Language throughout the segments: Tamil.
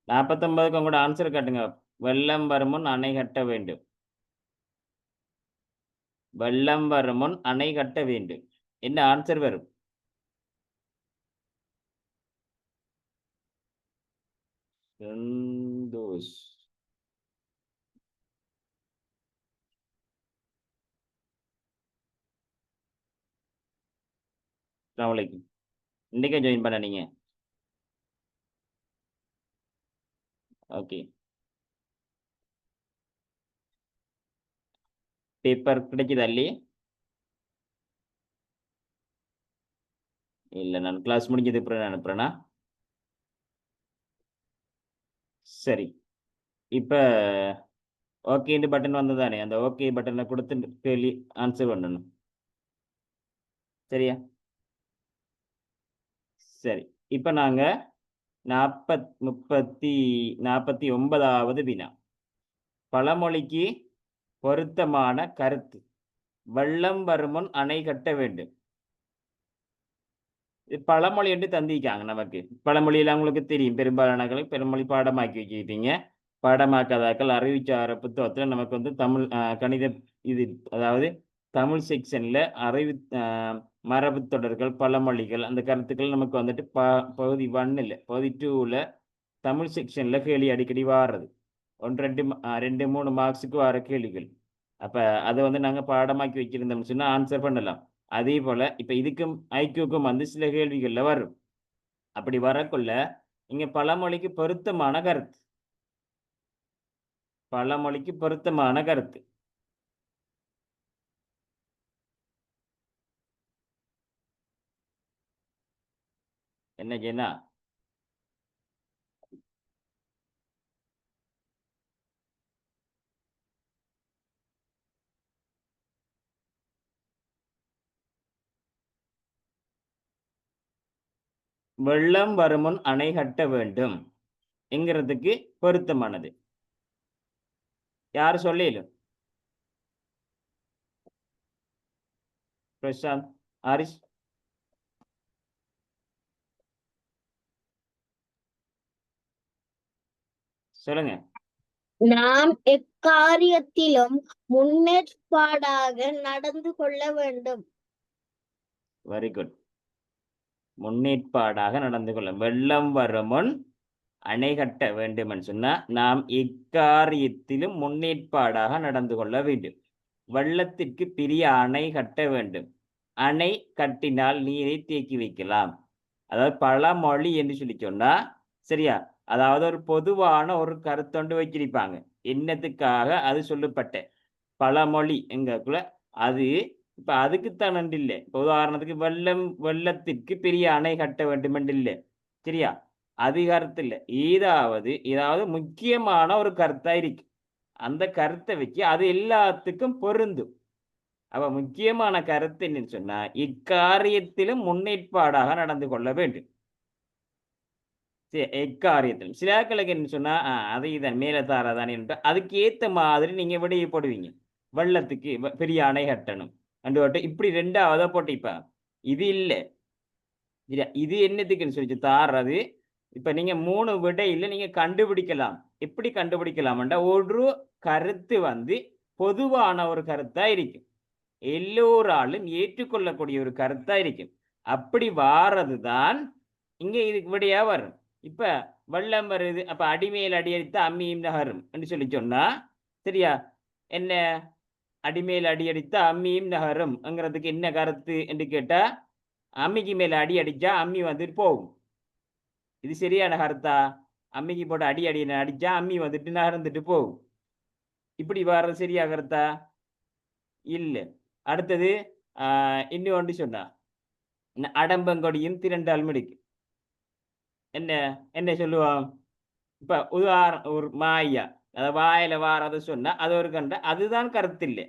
49க்கு உங்களோட ஆன்சர் காட்டுங்க. வெள்ளம் வரும் முன் அணை கட்ட வேண்டும். வெள்ளம் வரும் முன் அணை கட்ட வேண்டும். என்ன ஆன்சர் வரும்? சந்தோஷ். அஸ்ஸலாமு அலைக்கும். இன்னைக்கே ஜாயின் பண்ண நீங்க? ஓகே. பேப்பர் கிடைக்குதா இல்லையே? இல்ல நான் கிளாஸ் முடிஞ்சது அப்புறம் அனுப்புறேனா? சரி. இப்ப ஓகேன்னு பட்டன் வந்ததானே? அந்த ஓகே பட்டன குடுத்து கேள்வி ஆன்சர் பண்ணணும். சரியா? சரி. இப்ப நாங்க 49வது வினா. பழமொழிக்கு பொருத்தமான கருத்து. வெள்ளம் வருமுன் அணை கட்ட வேண்டும். இது பழமொழி என்று தந்திருக்காங்க நமக்கு. பழமொழியெல்லாம் உங்களுக்கு தெரியும். பெரும்பாலானவர்களுக்கு பழமொழி பாடமாக்கி வச்சிருப்பீங்க. பாடமாக்காதாக்கள் அறிவுச்சார புத்தகத்துல நமக்கு வந்து தமிழ் கணித இது அதாவது தமிழ் செக்ஷன்ல அறிவு மரபுத் தொடர்கள், பழமொழிகள் அந்த கருத்துக்கள் நமக்கு வந்துட்டு பகுதி 1 பகுதி 2ல தமிழ் செக்ஷன்ல கேள்வி அடிக்கடி வார்றது. 1, 2 2, 3 மார்க்ஸுக்கு வர கேள்விகள். அப்ப அத வந்து நாங்க பாடமாக்கி வச்சிருந்தோம்னு சொன்னா ஆன்சர் பண்ணலாம். அதே போல இப்ப இதுக்கும் ஐக்யூக்கும் வந்து சில கேள்விகள்ல வரும். அப்படி வரக்குள்ள இங்க பழமொழிக்கு பொருத்தமான கருத்து. பழமொழிக்கு பொருத்தமான கருத்து. என்ன ஜெனா? வெள்ளம் வருமுன் அணை கட்ட வேண்டும் என்கிறதுக்கு பொருத்தமானது. யார் சொல்லிலும்? பிரசாந்த், ஹாரிஸ் சொல்லுங்க. நாம் எக்காரியத்திலும் முன்னேற்பாடாக நடந்து கொள்ள வேண்டும். Very good. முன்னேற்பாடாக நடந்து கொள்ள வெள்ளம் வருமுன் அணை கட்ட வேண்டும் சொன்னா நாம் எக்காரியத்திலும் முன்னேற்பாடாக நடந்து கொள்ள வேண்டும். வெள்ளத்திற்கு பெரிய அணை கட்ட வேண்டும். அணை கட்டினால் நீரை தேக்கி வைக்கலாம். அதாவது பழமொழி என்று சொல்லி சொன்னா சரியா? அதாவது ஒரு பொதுவான ஒரு கருத்தொண்டு வச்சிருப்பாங்க. என்னத்துக்காக அது சொல்லப்பட்ட பழமொழி எங்கக்குள்ள அது இப்ப அதுக்குத்தான் நன்றி இல்லை. இப்ப உதாரணத்துக்கு வெள்ளத்திற்கு பெரிய அணை கட்ட வேண்டும் என்று இல்லை. சரியா? அது கருத்து இல்லை. ஏதாவது முக்கியமான ஒரு கருத்தா இருக்கு. அந்த கருத்தை வச்சு அது எல்லாத்துக்கும் பொருந்தும். அப்ப முக்கியமான கருத்து என்னன்னு சொன்னா இக்காரியத்திலும் முன்னேற்பாடாக நடந்து கொள்ள வேண்டும். எக்காரியத்திலும் சிலாக்களுக்கு என்ன சொன்னா அதை இதன் மேலதாரதானே அதுக்கு ஏத்த மாதிரி நீங்க விடையை போடுவீங்க. வெள்ளத்துக்கு பெரிய அணை கட்டணும் அண்டு இப்படி 2ஆவதா போட்டிப்பா. இது இல்லை. இது என்னத்துக்குன்னு சொல்லி தாரது. இப்ப நீங்க 3 விடையில நீங்க கண்டுபிடிக்கலாம். எப்படி கண்டுபிடிக்கலாம்டா ஒரு கருத்து வந்து பொதுவான ஒரு கருத்தா இருக்கும். எல்லோராலும் ஏற்றுக்கொள்ளக்கூடிய ஒரு கருத்தா இருக்கும். அப்படி வாரதுதான் இங்க இதுக்கு விடையா வரும். இப்ப வெள்ளம் வருது அப்ப அடிமேல் அடியடித்த அம்மியும் நகரும் என்று சொல்லி சொன்னா சரியா? என்ன அடிமேல் அடியடித்த அம்மியும் நகரும்ங்கிறதுக்கு என்ன கருத்து என்று கேட்டா அம்மிக்கு மேல அடி அடிச்சா அம்மி வந்துட்டு போகும். இது சரியான கருத்தா? அம்மிக்கு போட்டு அடி அடிச்சா அம்மி வந்துட்டு நகர்ந்துட்டு போகும். இப்படி வர்றது சரியா கருத்தா? இல்ல. அடுத்தது இன்னொன்று சொன்னா அடம்பங்கொடியும் திரண்டால் மிடுக்கு. என்ன என்ன சொல்லுவோம்? இப்ப ஒரு மாயா அதாவது வாயில வாரத சொன்னா அது ஒரு கண்ட அதுதான் கருத்து இல்லை.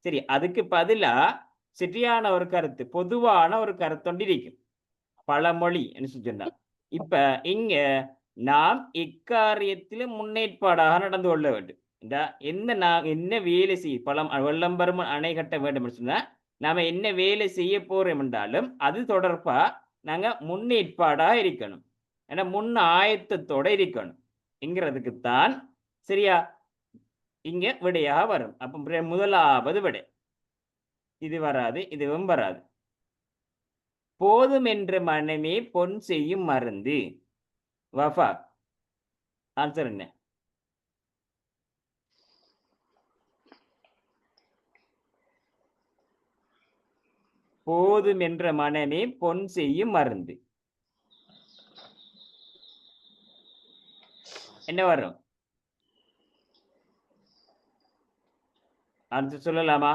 சரி அதுக்கு பதிலா சரியான ஒரு கருத்து பொதுவான ஒரு கருத்தொண்டு இருக்கும். பழமொழி என்று சொன்னா இப்ப இங்க நாம் இக்காரியத்திலும் முன்னேற்பாடாக நடந்து கொள்ள வேண்டும். என்ன வேலை செய்ய வெள்ளம் வரும் அணை கட்ட வேண்டும் சொன்னா நாம என்ன வேலை செய்ய போறோம் என்றாலும் அது தொடர்பா நாங்க முன்னேற்பாடா இருக்கணும். ஏன்னா முன் ஆயத்தத்தோட இருக்கணும். என்கிறதுக்குத்தான் சரியா இங்க விடையாக வரும். அப்ப முதலாவது விடை இது வராது, இதுவும் வராது. போதும் என்ற மனமே பொன் செய்யும் மருந்து. வஃபா ஆன்சர் என்ன? போதும் என்ற மனமே பொன் செய்யும் மருந்து. என்ன வரும்? ஆன்சர் சொல்லலாமா?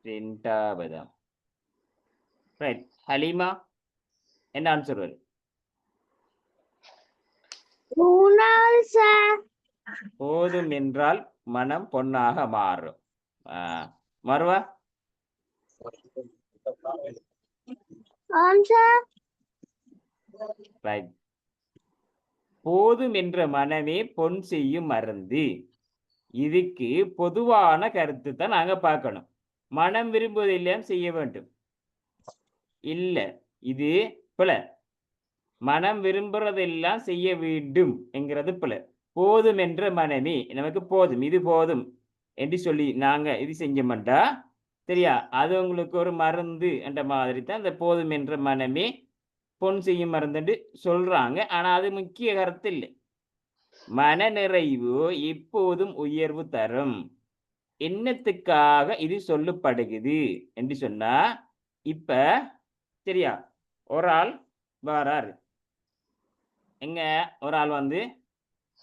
ரெண்டாவதா? ரைட். ஹலீமா என்ன ஆன்சர் வரும்? போதும் என்றால் மனம் பொன்னாக மாறும். மறுவா ரைட். போதும் என்ற மனமே பொன் செய்யும் மருந்து. இதுக்கு பொதுவான கருத்து தான் நாங்க பார்க்கணும். மனம் விரும்புவதெல்லாம் செய்ய வேண்டும் இல்ல, இது பிழை. மனம் விரும்புறதெல்லாம் செய்ய வேண்டும் என்கிறது பிழை. போதும் என்ற மனமே நமக்கு போதும், இது போதும் என்று சொல்லி நாங்க இது செஞ்சோம்டா சரியா, அது உங்களுக்கு ஒரு மருந்து என்ற மாதிரி தான் இந்த போதும் என்ற மனமே பொன் செய்யும் மருந்துன்னு சொல்றாங்க. ஆனா அது முக்கிய கருத்து இல்லை. மன நிறைவு எப்போதும் உயர்வு தரும். என்னத்துக்காக இது சொல்லப்படுகிறது என்று சொன்னா, இப்ப சரியா ஒரு ஆள் வராரு, எங்க ஒரு ஆள் வந்து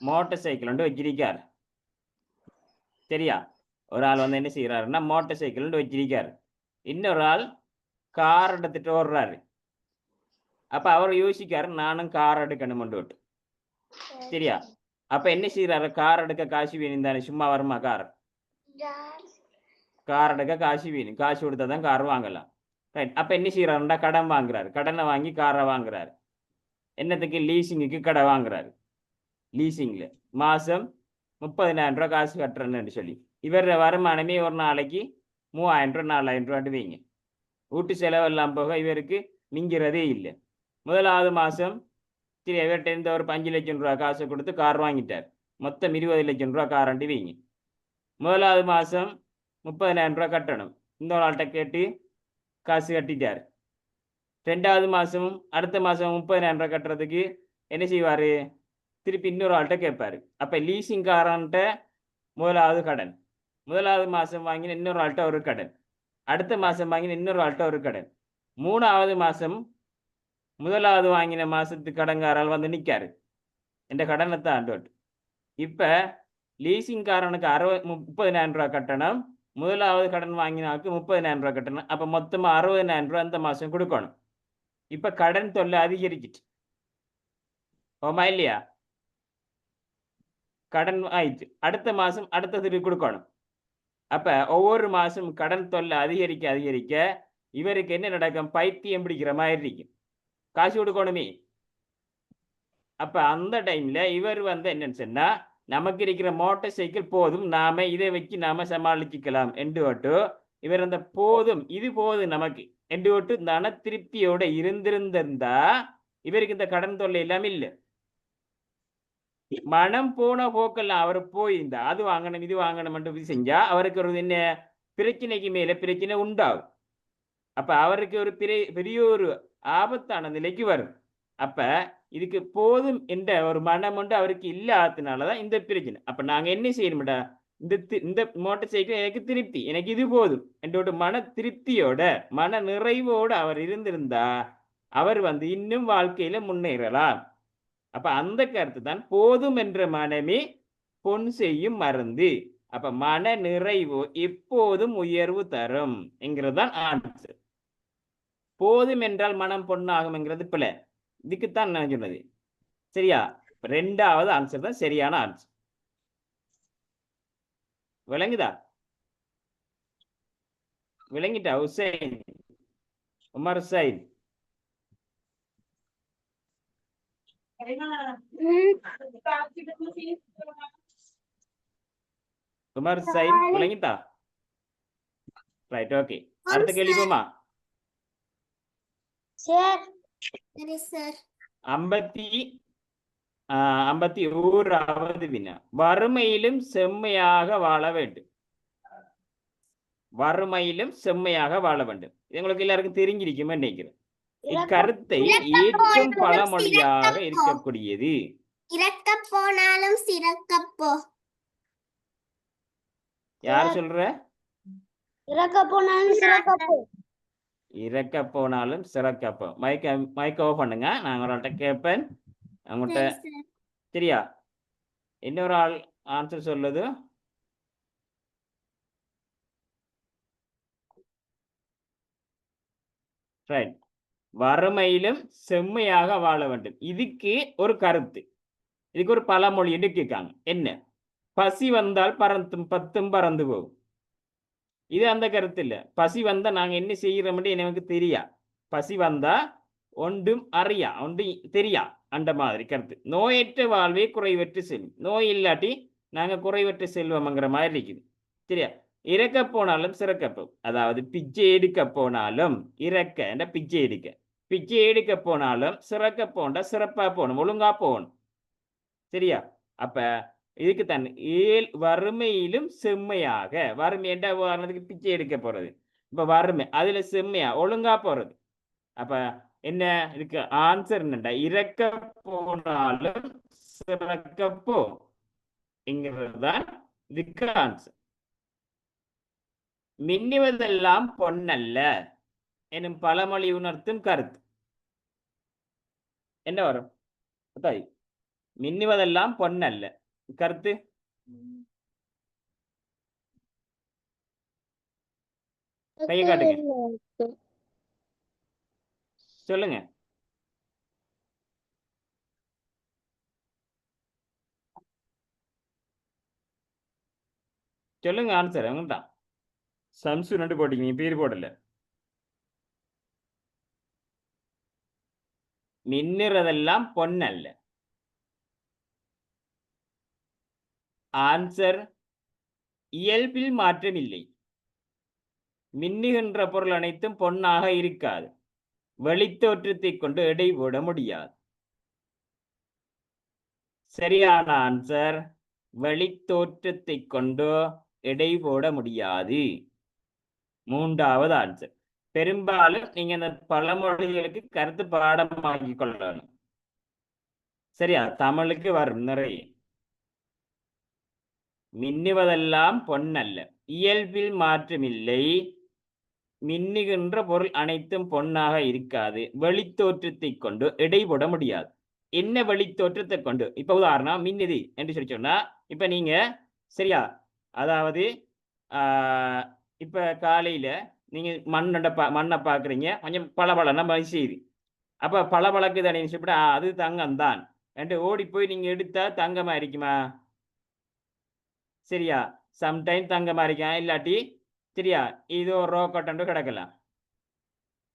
மோட்டார் சைக்கிள் வந்து வச்சிருக்காரு சரியா. ஒரு ஆள் வந்து என்ன செய்யறாருன்னா மோட்டார் சைக்கிள் வந்து வச்சிருக்காரு. இன்னொரு ஆள் கார் எடுத்துட்டு ஓடுறாரு. அப்ப அவர் யோசிக்காரு, நானும் கார் எடுக்கணும்னு சரியா. அப்ப என்ன செய்யறாரு, கார் எடுக்க காசு வேணும் தானே, சும்மா வருமா கார்? கார் எடுக்க காசு வேணும், காசு கொடுத்தாதான் கார் வாங்கலாம். ரைட். அப்ப என்ன செய்யறாருன்னா கடன் வாங்குறாரு. கடனை வாங்கி காரை வாங்குறாரு. என்னத்துக்கு? லீசிங்குக்கு கடை வாங்குறாரு. லீசிங்ல மாசம் 30,000 ரூபாய் காசு கட்டுறேன்னு சொல்லி இவர் வருமானமே ஒரு நாளைக்கு 3,000 ரூபாய் 4,000 ரூபாய் வைங்க. வீட்டு செலவெல்லாம் போக இவருக்கு மிங்கிறதே இல்லை. முதலாவது மாசம் சரி இவர்கிட்ட இருந்த ஒரு 5 லட்சம் ரூபாய் காசை கொடுத்து கார் வாங்கிட்டார். மொத்தம் 20 லட்சம் ரூபாய் காரண்டி வைங்க. முதலாவது மாசம் 30,000 ரூபாய் கட்டணும். இன்னொரு ஆள்கிட்ட கேட்டு காசு கட்டிட்டார். ரெண்டாவது மாசமும் அடுத்த மாசம் 30,000 ரூபாய் கட்டுறதுக்கு என்ன செய்வாரு, திருப்பி இன்னொரு ஆள்கிட்ட கேட்பாரு. அப்ப லீசிங்காரன்ட்ட முதலாவது கடன், முதலாவது மாசம் வாங்கின இன்னொரு ஆள்கிட்ட ஒரு கடன், அடுத்த மாசம் வாங்கின இன்னொரு ஆள்கிட்ட ஒரு கடன், மூணாவது மாசம் முதலாவது வாங்கின மாசத்துக்கு கடன்காரால் வந்து நிற்காரு, இந்த கடனை தான். இப்ப லீசிங்காரனுக்கு 30,000 ரூபாய் கட்டணம், முதலாவது கடன் வாங்கினாக்கு 30,000 ரூபாய் கட்டணம். அப்ப மொத்தமா 60,000 ரூபாய் அந்த மாசம் கொடுக்கணும். இப்ப கடன் தொல்லை அதிகரிச்சிட்டு ஓமா இல்லையா? கடன் ஆயிடுச்சு. அடுத்த மாசம் அடுத்த திருப்பி கொடுக்கணும். அப்ப ஒவ்வொரு மாசம் கடன் தொல்லை அதிகரிக்க அதிகரிக்க இவருக்கு என்ன நடக்கும், பைத்தியம் பிடிக்கிற மாதிரி இருக்கும், காசு கொடுக்கணுமே. அப்ப அந்த டைம்ல இவர் வந்து என்னன்னு சொன்னா, நமக்கு இருக்கிற மோட்டார் சைக்கிள் போதும், நாம இதை வச்சு நாம சமாளிச்சுக்கலாம் என்று விட்டு இவர் அந்த போதும் இது போதும் நமக்கு என்று விட்டு தன திருப்தியோட இருந்திருந்தா இவருக்கு இந்த கடன் தொல்லை எல்லாமே இல்லை. மனம் போன போக்கெல்லாம் அவர் போயிருந்தா அது வாங்கணும் இது வாங்கணும் செஞ்சா அவருக்கு ஒரு என்ன பிரச்சனைக்கு மேல பிரச்சனை உண்டாகும். அப்ப அவருக்கு ஒரு பெரிய ஒரு ஆபத்தான நிலைக்கு வரும். அப்ப இதுக்கு போதும் என்ற ஒரு மனம் ஒன்று அவருக்கு இல்லாததுனாலதான் இந்த பிரச்சனை. அப்ப நாங்க என்ன செய்யணும்டா, இந்த மோட்டார் சைக்கிள் எனக்கு திருப்தி, எனக்கு இது போதும் என்ற மன திருப்தியோட மன நிறைவோடு அவர் இருந்திருந்தா அவர் வந்து இன்னும் வாழ்க்கையில முன்னேறலாம். அப்ப அந்த கருத்து தான் போதும் என்ற மனமே பொன் செய்யும் மருந்து. அப்ப மன நிறைவு எப்போதும் உயர்வு தரும் என்கிறதுதான் ஆன்சர். போதும் என்றால் மனம் பொன்னாகும் என்கிறது பிள்ளை. இதுக்குத்தான் நான் சொன்னது சரியா. ரெண்டாவது ஆன்சர் தான் சரியான ஆன்சர். விளங்குதா? விளங்கிட்டா? ஹுசைன், உமர் சைன், உமர் சைன் விளங்கிட்டா? Right, okay. அடுத்த கேள்வி போமா? சார் சரி சார். 51வது வினா வறுமையிலும் செம்மையாக வாழ வேண்டும். வறுமையிலும் செம்மையாக வாழ வேண்டும். இது உங்களுக்கு எல்லாருக்கும் தெரிஞ்சிருக்குமே நினைக்கிறேன். இக்கருத்தை ஏற்றும் பழமொழியாக இருக்கக்கூடியது. இறக்க போனாலும் சிறக்கப்போ. யார் சொல்ற? இறக்க போனாலும் சிறக்கப்போ. இறக்க போனாலும் சிறக்கப்போ. மைக் ஆஃப் பண்ணுங்க. நான் உங்கள்ட்ட கேட்பேன். அவங்கள்ட்ட சரியா? இன்னொரு ஆள் ஆன்சர் சொல்லுது. ரைட். வறுமையிலும் செம்மையாக வாழ வேண்டும். இதுக்கு ஒரு கருத்து, இதுக்கு ஒரு பழமொழி என்று கேட்காங்க. என்ன? பசி வந்தால் பத்தும் பறந்து போகும். இது அந்த கருத்து இல்ல. பசி வந்தா நாங்க என்ன செய்யறோம்னு எனக்கு தெரியா. பசி வந்தா ஒன்றும் அறியா, ஒன்றும் தெரியா, அந்த மாதிரி கருத்து. நோயற்ற வாழ்வே குறைவற்ற செல்வம். நோய் இல்லாட்டி நாங்க குறைவற்ற செல்வம்ங்கிற மாதிரி இருக்குது. சரியா? இறக்க போனாலும் சிறக்கப்போம். அதாவது பிச்சை எடுக்க போனாலும் இறக்க பிச்சை எடுக்க, பிச்சை எடுக்க போனாலும் சிறக்க போண்டா சிறப்பா போகணும், ஒழுங்கா போகணும். சரியா? அப்ப இதுக்கு தான் வறுமையிலும் செம்மையாக. வறுமை என்ற உதாரணத்துக்கு பிச்சை எடுக்க போறது. இப்ப வறுமை அதுல செம்மையா ஒழுங்கா போறது. அப்ப என்ன இதுக்கு ஆன்சர் என்னண்டா இறக்க போனாலும் சிறக்கப்போ தான் இதுக்கு ஆன்சர். மின்னுவதெல்லாம் பொன்னல்ல எனும் பழமொழி உணர்த்தும் கருத்து என்ன வரும்? மின்னுவதெல்லாம் பொன்னல்ல கருத்து கையை காட்டுங்க, சொல்லுங்க. சொல்லுங்க ஆன்சர். அவங்கள்தான் சம்சு ரெண்டு போட்டீங்க, நீ பேர் போடல. மின்னுறதெல்லாம் பொன்னல்ல. ஆன்சர் இயல்பில் மாற்றமில்லை. மின்னுகின்ற பொருள் அனைத்தும் பொன்னாக இருக்காது. வெளித்தோற்றத்தை கொண்டு எடை போட முடியாது. சரியான ஆன்சர் வெளித்தோற்றத்தை கொண்டு எடை போட முடியாது. மூன்றாவது ஆன்சர். பெரும்பாலும் நீங்க இந்த பழமொழிகளுக்கு கருத்து பாடமாக்கி கொள்ளணும். சரியா? தமிழுக்கு வரும் நிறைய. மின்னுவதெல்லாம் பொன்னல்ல, இயல்பில் மாற்றமில்லை, மின்னுகின்ற பொருள் அனைத்தும் பொன்னாக இருக்காது, வெளித்தோற்றத்தை கொண்டு எடை போட முடியாது. என்ன வெளித்தோற்றத்தை கொண்டு? இப்ப உதாரணம் மின்னுது என்று சொல்லி சொன்னா, இப்ப நீங்க சரியா, அதாவது இப்ப காலையில நீங்க மண்ணை பாக்குறீங்க, கொஞ்சம் பளபளன்னா செய்யுது. அப்ப பளபளக்கு தானே சொல்லிட்டு அது தங்கம் தான் என்று ஓடி போய் நீங்க எடுத்தா தங்கமா இருக்குமா? சரியா? சம்டைம் தங்கமா இருக்கான், இல்லாட்டி சரியா இது ஒரு ரோக்கொட்டன்று கிடக்கலாம்.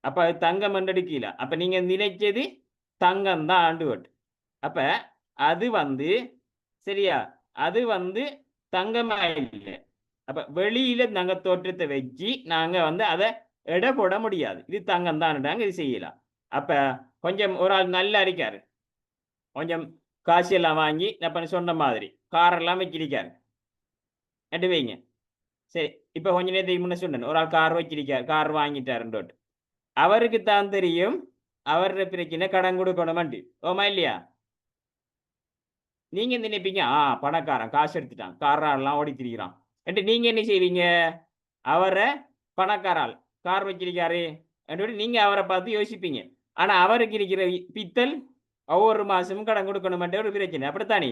அப்ப அது தங்கம் எடுக்கல. அப்ப நீங்க நினைச்சது தங்கம் தான் ஆண்டுகட்டு. அப்ப அது சரியா, அது தங்கமா இல்லை. அப்ப வெளியில நாங்க தோற்றத்தை வச்சு நாங்க அதை எடை போட முடியாது. இது தங்கம் தான் இது செய்யலாம். அப்ப கொஞ்சம் ஒரு ஆள் நல்லா இருக்காரு, கொஞ்சம் காசு எல்லாம் வாங்கி அப்ப சொன்ன மாதிரி காரெல்லாம் வச்சிருக்காரு எட்டு வைங்க. சரி, இப்ப கொஞ்ச நேரத்துக்கு முன்ன சொன்னேன், ஒரு ஆள் கார் வச்சிருக்கார், கார் வாங்கிட்டாருன்னு. அவருக்கு தான் தெரியும் அவர பிரச்சனை கடன் கொடுக்கணுமாண்டி. ஓமா இல்லையா? நீங்க நினைப்பீங்க பணக்காரன் காசு எடுத்துட்டான், காரெல்லாம் ஓடி திரிகிறான் என்று நீங்க என்ன செய்வீங்க? அவரை பணக்காரால் கார் வச்சிருக்காரு என்று நீங்க அவரை பார்த்து யோசிப்பீங்க. ஆனா அவருக்கு இருக்கிற பித்தல் ஒவ்வொரு மாசமும் கடன் கொடுக்கணுமென்ற ஒரு பிரச்சனை. அப்படித்தானே?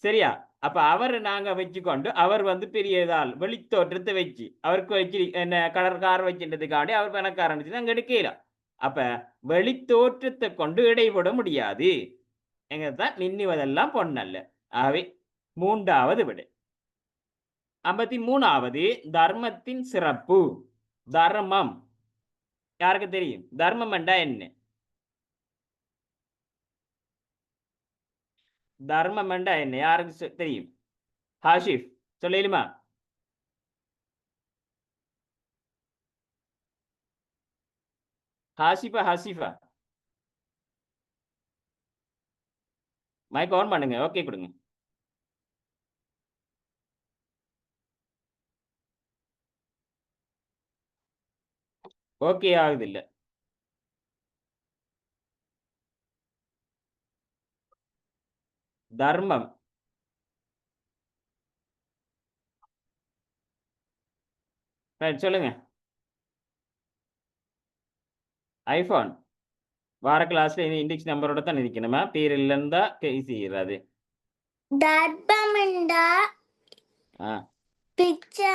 சரியா? அப்ப அவர் நாங்க வச்சுக்கொண்டு அவர் பெரியதால் வெளித்தோற்றத்தை வச்சு அவருக்கு வச்சு என்ன கார் வச்சுன்றதுக்காண்டி அவர் பணக்காரன் நாங்க எடுக்கலாம். அப்ப வெளித்தோற்றத்தை கொண்டு இடைபட முடியாது. எங்கதான் மின்னுவதெல்லாம் பொன்னல்ல. ஆகவே மூன்றாவது விடை. 53வது தர்மத்தின் சிறப்பு. தர்மம் யாருக்கு தெரியும்? தர்மம் என்றா என்ன? தர்மம் என்றா என்ன யாருக்கு தெரியும்? ஹாஷிப் சொல்லுமா? ஹாசிஃபா மைக் ஆன் பண்ணுங்க. ஓகே கொடுங்க. ஓகே ஆகுது இல்ல. தர்மம். சொல்லுங்க. ஐபோன். வார கிளாஸ்ல இண்டெக்ஸ் நம்பரோட தான் இருக்கணுமா? பேர் இல்லைன்னா செய்யறாது. தர்ப்பமண்டா ஆ பிச்சை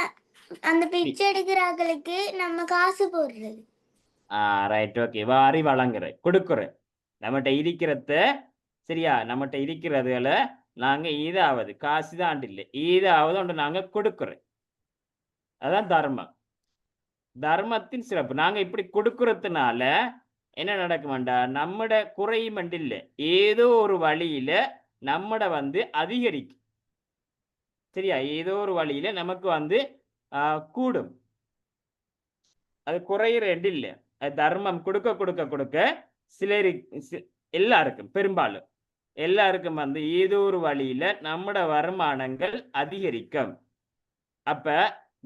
அந்த பிச்சை எடுக்கிறாங்களுக்கு நம்ம காசு போடுறது. ரைட். ஓகே. வாரி வழங்குற கொடுக்குற நம்மகிட்ட இருக்கிறத. சரியா? நம்மகிட்ட இருக்கிறதுல நாங்க ஈதாவது காசு தான் இல்லை, ஈதாவது ஒன்று நாங்க கொடுக்குறோம். அதான் தர்மம். தர்மத்தின் சிறப்பு. நாங்க இப்படி கொடுக்கறதுனால என்ன நடக்குமாண்டா, நம்மட குறையும் இல்லை, ஏதோ ஒரு வழியில நம்மட அதிகரிக்கும். சரியா? ஏதோ ஒரு வழியில நமக்கு கூடும். அது குறையிற இல்லை. அது தர்மம் கொடுக்க கொடுக்க கொடுக்க எல்லாருக்கும், பெரும்பாலும் எல்லாருக்கும் ஏதோ ஒரு வழியில நம்மட வருமானங்கள் அதிகரிக்கும். அப்ப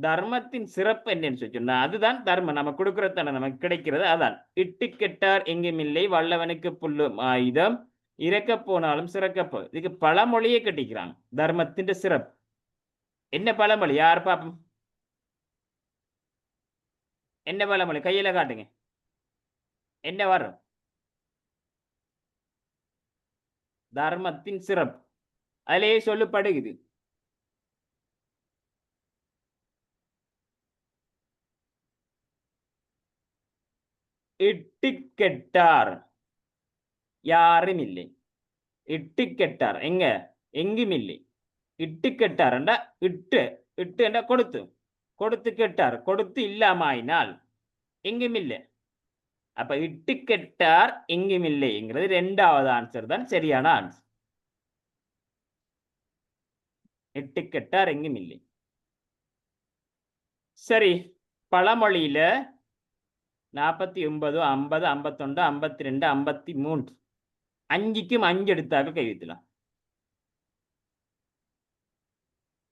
தர்மத்தின் சிறப்பு என்னன்னு சொன்னா அதுதான் தர்மம். நம்ம கொடுக்கறதான நமக்கு கிடைக்கிறது அதான். இட்டு கெட்டார் எங்குமில்லை, வல்லவனுக்கு புல்லும் ஆயுதம், இறக்க போனாலும் சிறக்கப்போ. இதுக்கு பழமொழியே கட்டிக்கிறாங்க. தர்மத்தின் சிறப்பு என்ன பழமொழி? யார் பாப்போம்? என்ன பழமொழி? கையில காட்டுங்க. என்ன வரும்? தர்மத்தின் சிறப்பு அதிலேயே சொல்லப்படுகிறது. இட்டு கெட்டார் யாரும் இல்லை. இட்டு கெட்டார் எங்க? எங்கும் இல்லை. இட்டு கெட்டார்ண்டா இட்டு இட்டு என்றா கொடுத்து, கொடுத்து கெட்டார் கொடுத்து இல்லாமாயினால் எங்கும் இல்லை. அப்ப இட்டு கெட்டார் எங்கும் இல்லைங்கிறது ரெண்டாவது ஆன்சர் தான் சரியான ஆன்சர். இட்டு கெட்டார் எங்கும் இல்லை. சரி, பழமொழியில 49, 50, 51, 52, 53 5க்கும் 5 எடுத்தாக கை வைக்கலாம்.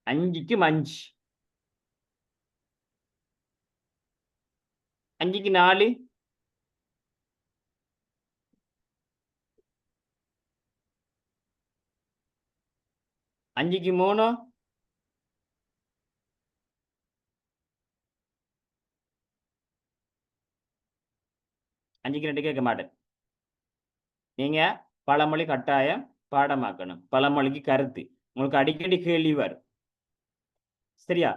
5க்கும் 5, 5க்கு 4, 5க்கு 3, 5க்கு 2 கேட்க மாட்டேன். நீங்க பழமொழி கட்டாயம் பாடமாக்கணும். பழமொழிக்கு கருத்து உங்களுக்கு அடிக்கடி கேள்வி வரும். சரியா?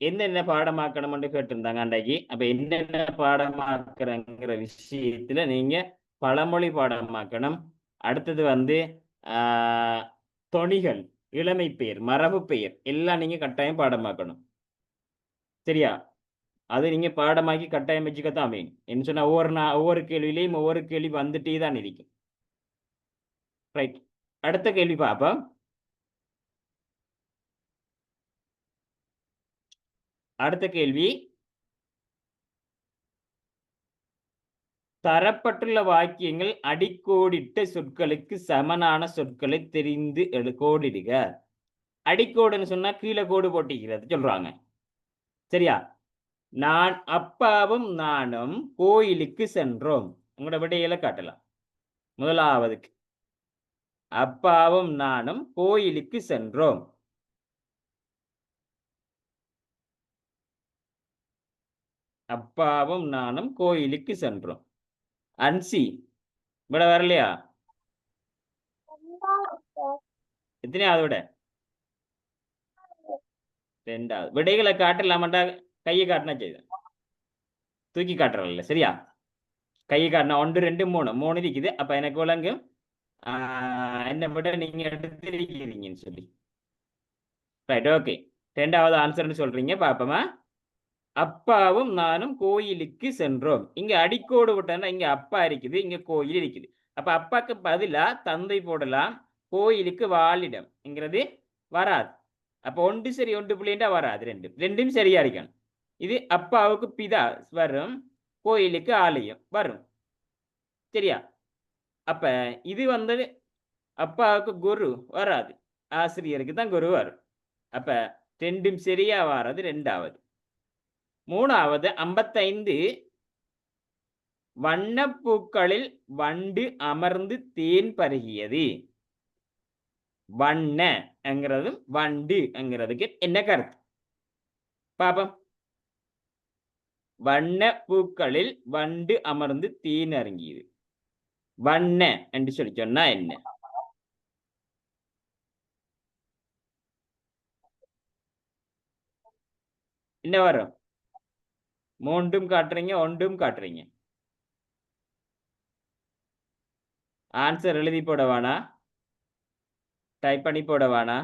என்னென்ன பாடமாக்கணும்னு கேட்டிருந்தாங்க அன்றைக்கு. அப்ப என்னென்ன பாடமாக்குறங்கிற விஷயத்துல நீங்க பழமொழி பாடமாக்கணும். அடுத்தது தொனிகள், இளமை பெயர், மரபு பெயர் எல்லாம் நீங்க கட்டாயம் பாடமாக்கணும். சரியா? அது நீங்க பாடமாக்கி கட்டாயம் வச்சுக்கத்தான் வேணும். என்ன சொன்னா ஒவ்வொரு கேள்வியிலையும் ஒவ்வொரு கேள்வி வந்துட்டே தான் இருக்கும். ரைட். அடுத்த கேள்வி பார்ப்போம். அடுத்த கேள்வி, தரப்பட்டுள்ள வாக்கியங்கள் அடிக்கோடிட்ட சொற்களுக்கு சமனான சொற்களை தெரிந்து கோடிடுக. அடிக்கோடுன்னு சொன்னா கீழே கோடு போட்டிக்கிறது சொல்றாங்க. சரியா? நான் அப்பாவும் நானும் கோயிலுக்கு சென்றோம். உங்களோட விடையில காட்டலாம். முதலாவதுக்கு அப்பாவும் நானும் கோயிலுக்கு சென்றோம். அப்பாவும் நானும் கோயிலுக்கு சென்றோம். அன்சி விட வரலையா? எத்தனையாவது விட? ரெண்டாவது. விடைகளை காட்டலாமாண்டா கையை காட்டினா செய்த தூக்கி காட்டுறல. சரியா? கையை காட்டினா 1, 2, 3 இருக்குது. அப்ப எனக்கு விளங்கு என்ன விட நீங்க எடுத்திருக்கீங்கன்னு சொல்லி. ரைட். ஓகே. ரெண்டாவது ஆன்சர்னு சொல்றீங்க. பாப்போமா? அப்பாவும் நானும் கோயிலுக்கு சென்றோம். இங்க அடிக்கோடு விட்டா இங்க அப்பா இருக்குது, இங்க கோயில் இருக்குது. அப்ப அப்பாக்கு பதிலா தந்தை போடலாம். கோயிலுக்கு வாழிடம்ங்கிறது வராது. அப்ப 1 சரி 1 பிள்ளைண்டா வராது. ரெண்டும் சரியா இருக்கணும். இது அப்பாவுக்கு பிதா வரும், கோயிலுக்கு ஆலயம் வரும். சரியா? அப்ப இது வந்து அப்பாவுக்கு குரு வராது, ஆசிரியருக்கு தான் குரு வரும். அப்ப ரெண்டும் சரியா வாரது ரெண்டாவது. மூணாவது 55 வண்ணப்பூக்களில் வண்டு அமர்ந்து தேன் பருகியது. வண்ணங்கிறதும் வண்டுங்கிறதுக்கு என்ன கருத்து பாப்போம். வண்ண பூக்களில் வண்டு அமர்ந்து தேன் அருங்கியது. வண்ண என்று சொல்லி சொன்னா என்ன? என்ன வரும்? மூன்றும் காட்டுறீங்க, ஒன்றும் காட்டுறீங்க. ஆன்சர் எழுதி போட வேணா, டைப் பண்ணி போட வேணா.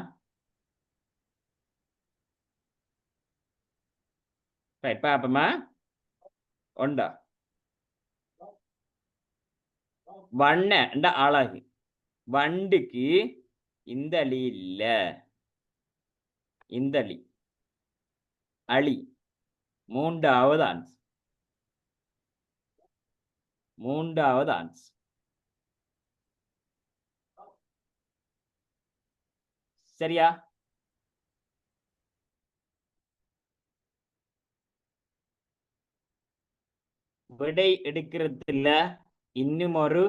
ரைட், பாப்போமா? ஒண்டா வண்ண அழகு. வண்டுக்கு இந்த அலி இல்ல, இந்த அலி அலி. மூன்றாவது ஆன்சர், மூன்றாவது ஆன்சர். சரியா? விடை எடுக்கிறதுல இன்னும் ஒரு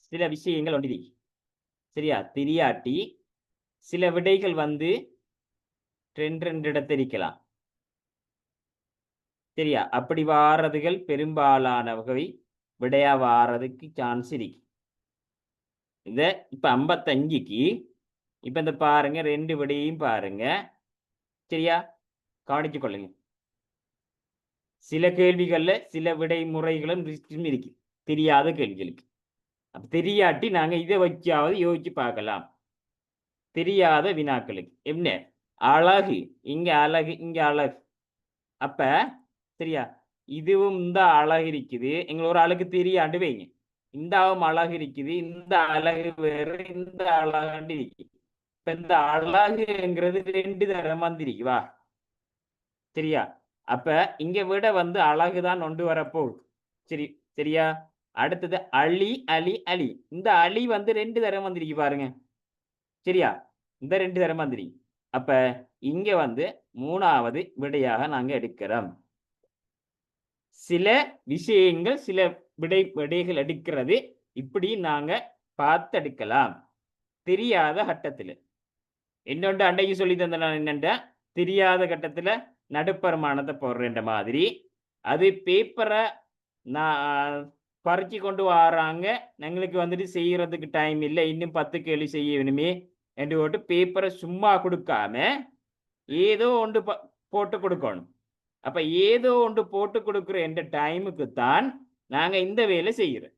சில விஷயங்கள் ஒன்று. சரியா? தெரியாட்டி சில விடைகள் வந்து ரெண்டு இடத்தை இருக்கலாம். சரியா? அப்படி வாரதுகள் பெரும்பாலான வகை விடையா வாரதுக்கு சான்ஸ் இருக்கு. இந்த இப்ப 55க்கு இப்ப இந்த பாருங்க, ரெண்டு விடையும் பாருங்க. சரியா? கவனிச்சு கொள்ளுங்க. சில கேள்விகள்ல சில விடை முறைகளும் இருக்கு தெரியாத கேள்விகளுக்கு. அப்ப தெரியாட்டி நாங்க இதை வச்சாவது யோசிச்சு பார்க்கலாம். தெரியாத வினாக்களுக்கு என்ன அழகு, இங்க அழகு, இங்க அழகு. அப்ப சரியா, இதுவும் இந்த அழகு இருக்குது, எங்களை ஒரு அழகு தெரியாண்டு வைங்க. இந்தாவும் அழகு இருக்குது, இந்த அழகு வேற, இந்த அழகாண்டு இருக்கு. இப்ப இந்த அழகுங்கிறது ரெண்டு தரம் வந்திருக்கு வா. சரியா? அப்ப இங்க விட வந்து அழகுதான் கொண்டு வரப்போகுது. சரி, சரியா? அடுத்தது அலி அலி அலி. இந்த அலி வந்து ரெண்டு தரம் வந்திருக்கு பாருங்க. சரியா? இந்த ரெண்டு தரம் வந்திருக்கு. அப்ப இங்க வந்து மூணாவது விடையாக நாங்க எடுக்கிறோம். சில விஷயங்கள் சில விடைகள் எடுக்கிறது இப்படி நாங்க பார்த்து எடுக்கலாம் தெரியாத கட்டத்துல. இன்னொன்று அன்றைக்கு சொல்லி தந்த நான் என்னென்ற தெரியாத கட்டத்துல நடுப்பருமானத்தை போடுற மாதிரி. அது பேப்பரை நான் பறிச்சு கொண்டு வராங்க, எங்களுக்கு வந்துட்டு செய்யறதுக்கு டைம் இல்லை, இன்னும் 10 கேள்வி செய்ய வேணுமே என்று போட்டு பேப்பரை சும்மா கொடுக்காம ஏதோ ஒன்று போட்டு கொடுக்கணும். அப்ப ஏதோ ஒன்று போட்டு கொடுக்குற என்ற டைமுக்கு தான் நாங்க இந்த வேலை செய்யறோம்.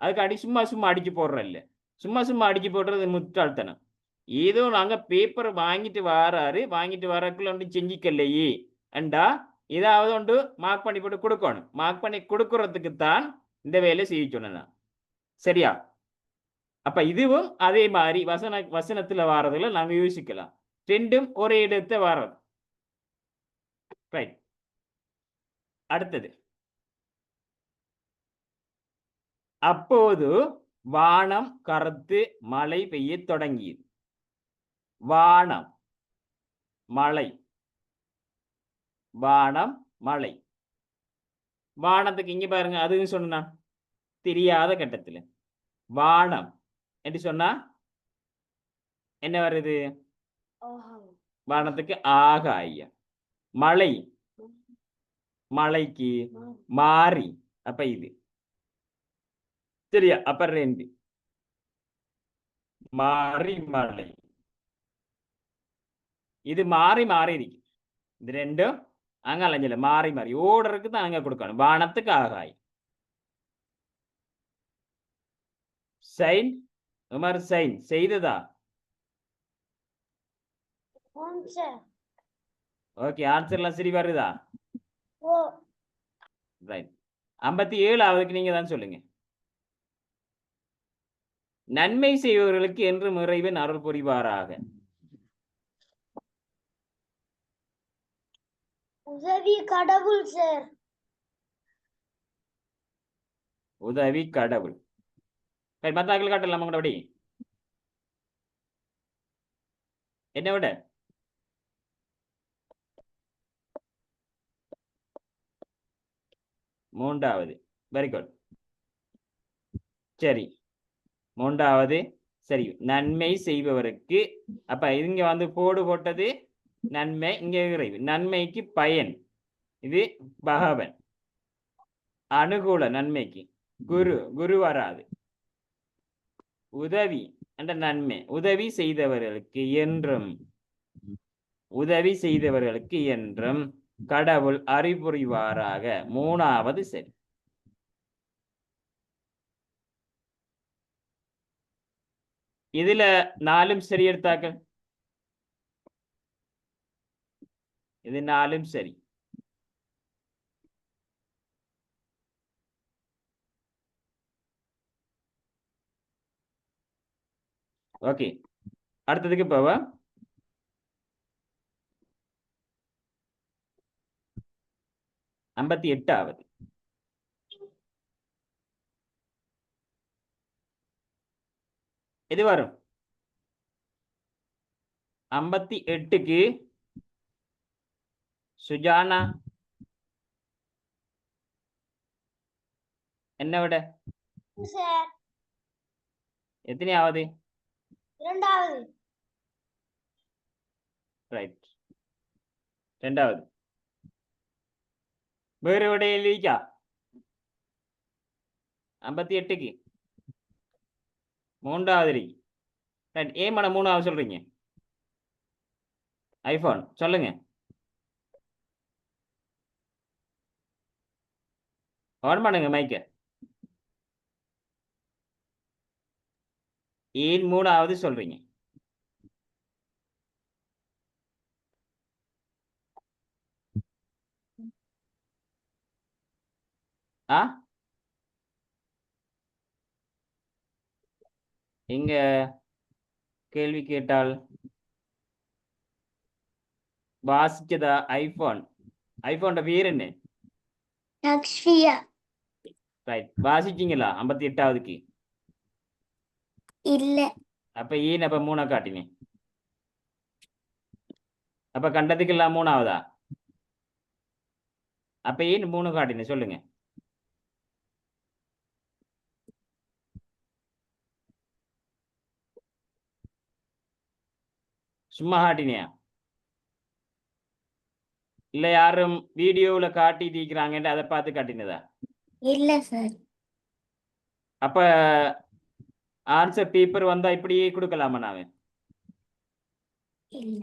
அதுக்காண்டி சும்மா சும்மா அடிச்சு போடுறோம் இல்லை. சும்மா சும்மா அடிச்சு போடுறது முட்டாள்தனம். ஏதோ நாங்க பேப்பர் வாங்கிட்டு வரக்குள்ள ஒன்று செஞ்சிக்கலையே அண்டா ஏதாவது ஒன்று மார்க் பண்ணி போட்டு கொடுக்கணும். மார்க் பண்ணி கொடுக்கறதுக்கு தான் இந்த வேலை செய்ய சொன்னேன். சரியா? அப்ப இதுவும் அதே மாதிரி வசனத்துல வாரதுல நாங்க யோசிக்கலாம். ரெண்டும் ஒரே இடத்தை வாரது. ரைட். அடுத்தது, அப்போது வானம் கருத்து மழை பெய்ய தொடங்கியது. வானம் மழை, வானம் மழை. வானத்துக்கு இங்க பாருங்க, அதுவும் சொன்னா தெரியாத கட்டத்துல வானம் என்று சொன்னா என்ன வருது? வானத்துக்கு ஆகாயம். மழை, மழைக்கு மாறி. அப்ப இது சரியா? அப்ப ரெண்டு மாறி மழை. இது மாறி மாறி இருக்கு. இது ரெண்டும் அங்க அலைஞ்சல மாறி மாறி ஓடருக்கு தான் அங்க கொடுக்கணும். வானத்துக்கு ஆகாயம். சைன் உமர் சைன் செய்ததா? ஓகே, ஆன்சர்லாம் சரி வருதா? ரைட். 57ஆவதுக்கு நீங்க தான் சொல்லுங்க. நன்மை செய்பவர்களுக்கு என்றும் இறைவன் அருள் புரிவாராக. உதவி கடவுள் சார். உதவி கடவுள். சரி, மத்தாக்கள் காட்டலாம் உங்களோட படி. என்ன விட மூன்றாவது. Very good. சரி, மூன்றாவது சரி. நன்மை செய்பவருக்கு, அப்ப இங்க வந்து போடு போட்டது நன்மை, இங்க இறைவு. நன்மைக்கு பயன், இது பகவன். அனுகூல நன்மைக்கு குரு, குரு வராது. உதவி என்ற நன்மை, உதவி செய்தவர்களுக்கு என்றும், உதவி செய்தவர்களுக்கு என்றும் கடவுள் அறிபுரிவாராக. மூணாவது சரி. இதுல 4ம் சரி எடுத்தாக்கள். இது 4ம் சரி. ஓகே, அடுத்ததுக்கு போவா. ஐம்பத்தி 8வது. இது வரும் 58க்கு சுஜானா என்ன விட சார் எத்தனையாவது? இரண்டாவது. ரைட், 2வது. வேறு விட எழுதிக்கா. 58க்கு 3வது இருக்கு. ரைட், ஏன் மேடம் 3வது சொல்றீங்க? ஐபோன் சொல்லுங்க. ஆன் பண்ணுங்க மைக்க. ஏன் 3வது சொல்றீங்க? ஆ, இங்க கேள்வி கேட்டால் வாசிச்சதா? ஐபோன், ஐபோன் பேர் என்ன? அக்ஷயா. ரைட், வாசிச்சீங்களா 58வதுக்கு? இல்ல. அப்ப ஏன் அப்ப 3 காட்டினேன்? அப்ப கண்டதுக்கு எல்லாம் 3வதா? அப்ப ஏன் 3 காட்டினேன் சொல்லுங்க. சும்மா காட்டினியா? இல்ல யாரும் வீடியோல காட்டி தீக்கிறாங்கன்னு அதை பார்த்து காட்டினதா? இல்ல சார். அப்ப ஆன்சர் பேப்பர் வந்தா இப்படியே கொடுக்கலாமா நாம? இல்ல.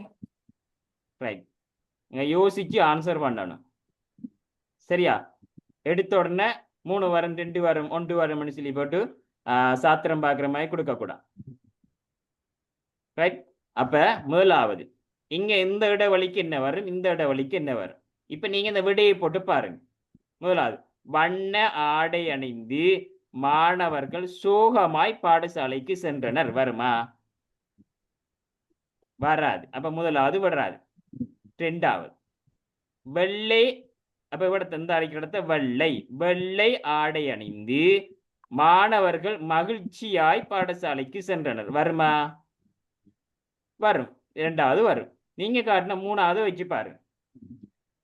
ரைட், நீங்க யோசிச்சு ஆன்சர் பண்ணணும். சரியா? எடுத்த உடனே 3 வரும், 2 வரும், 1 வரும்னு சொல்லி போட்டு சாத்திரம் பார்க்குற மாதிரி கொடுக்க கூடாது. ரைட், அப்ப முதலாவது இங்க இந்த இடைவெளிக்கு என்ன வரும், இந்த இடைவெளிக்கு என்ன வரும்? இப்ப நீங்க இந்த விடையை போட்டு பாருங்க. முதலாவது, வண்ண ஆடை அணிந்து மாணவர்கள் சோகமாய் பாடசாலைக்கு சென்றனர். வருமா? வராது. அப்ப முதலாவது வராது. 2வது, வெள்ளை, அப்ப இவட தந்த அழைக்கிறத வெள்ளை, வெள்ளை ஆடை அணிந்து மாணவர்கள் மகிழ்ச்சியாய் பாடசாலைக்கு சென்றனர். வருமா? வரும். 2வது வரும். நீங்க காட்டின 3வது வச்சு பாருங்க.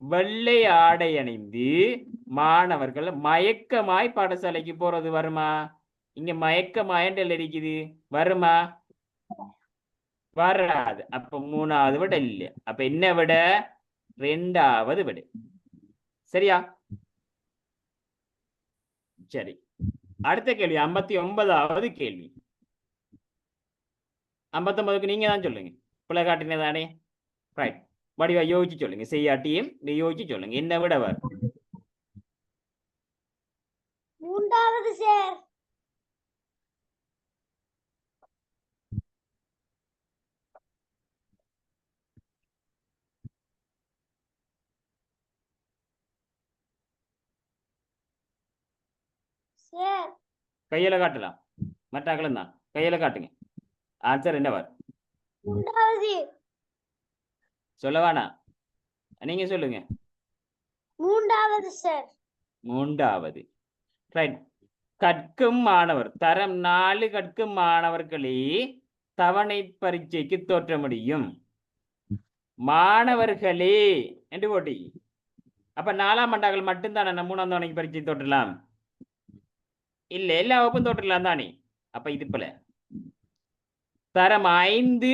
வெள்ளை ஆடை அணிந்து மாணவர்கள் மயக்கமாய் பாடசாலைக்கு போறது. வருமா? இங்க மயக்கமாயண்டல் இருக்குது. வருமா? வராது. அப்ப 3வது விட இல்ல. அப்ப என்ன விட? 2வது விட. சரியா? சரி, அடுத்த கேள்வி 59வது கேள்வி. 59க்கு நீங்க தான் சொல்லுங்க. பிள்ளை காட்டினதானே? ரைட், வடிவா யோசிச்சு சொல்லுங்க. செய்யாட்டியும் யோசிச்சு சொல்லுங்க. என்ன விட வரும்? 3வது சார். சார் கையில காட்டலாம். மற்றாக்களும் தான் கையில காட்டுங்க. ஆன்சர் என்ன வரும்? 3வது. சொல்லவானா? நீங்க சொல்லுங்க. 3வது சார். 3வது. ரைட், கற்கும் மாணவர் தரம் 4 கற்கும் மாணவர்களே தவணை பரீட்சைக்கு தோற்ற முடியும். மாணவர்களே என்று போட்டி. அப்ப 4ஆம் ஆண்டாக்கள் மட்டும்தானே நம்ம 3ஆம் தவணைக்கு பரீட்சை தோற்றலாம்? இல்ல, எல்லா வகுப்பும் தோற்றலாம் தானே. அப்ப இது போல தரம் 5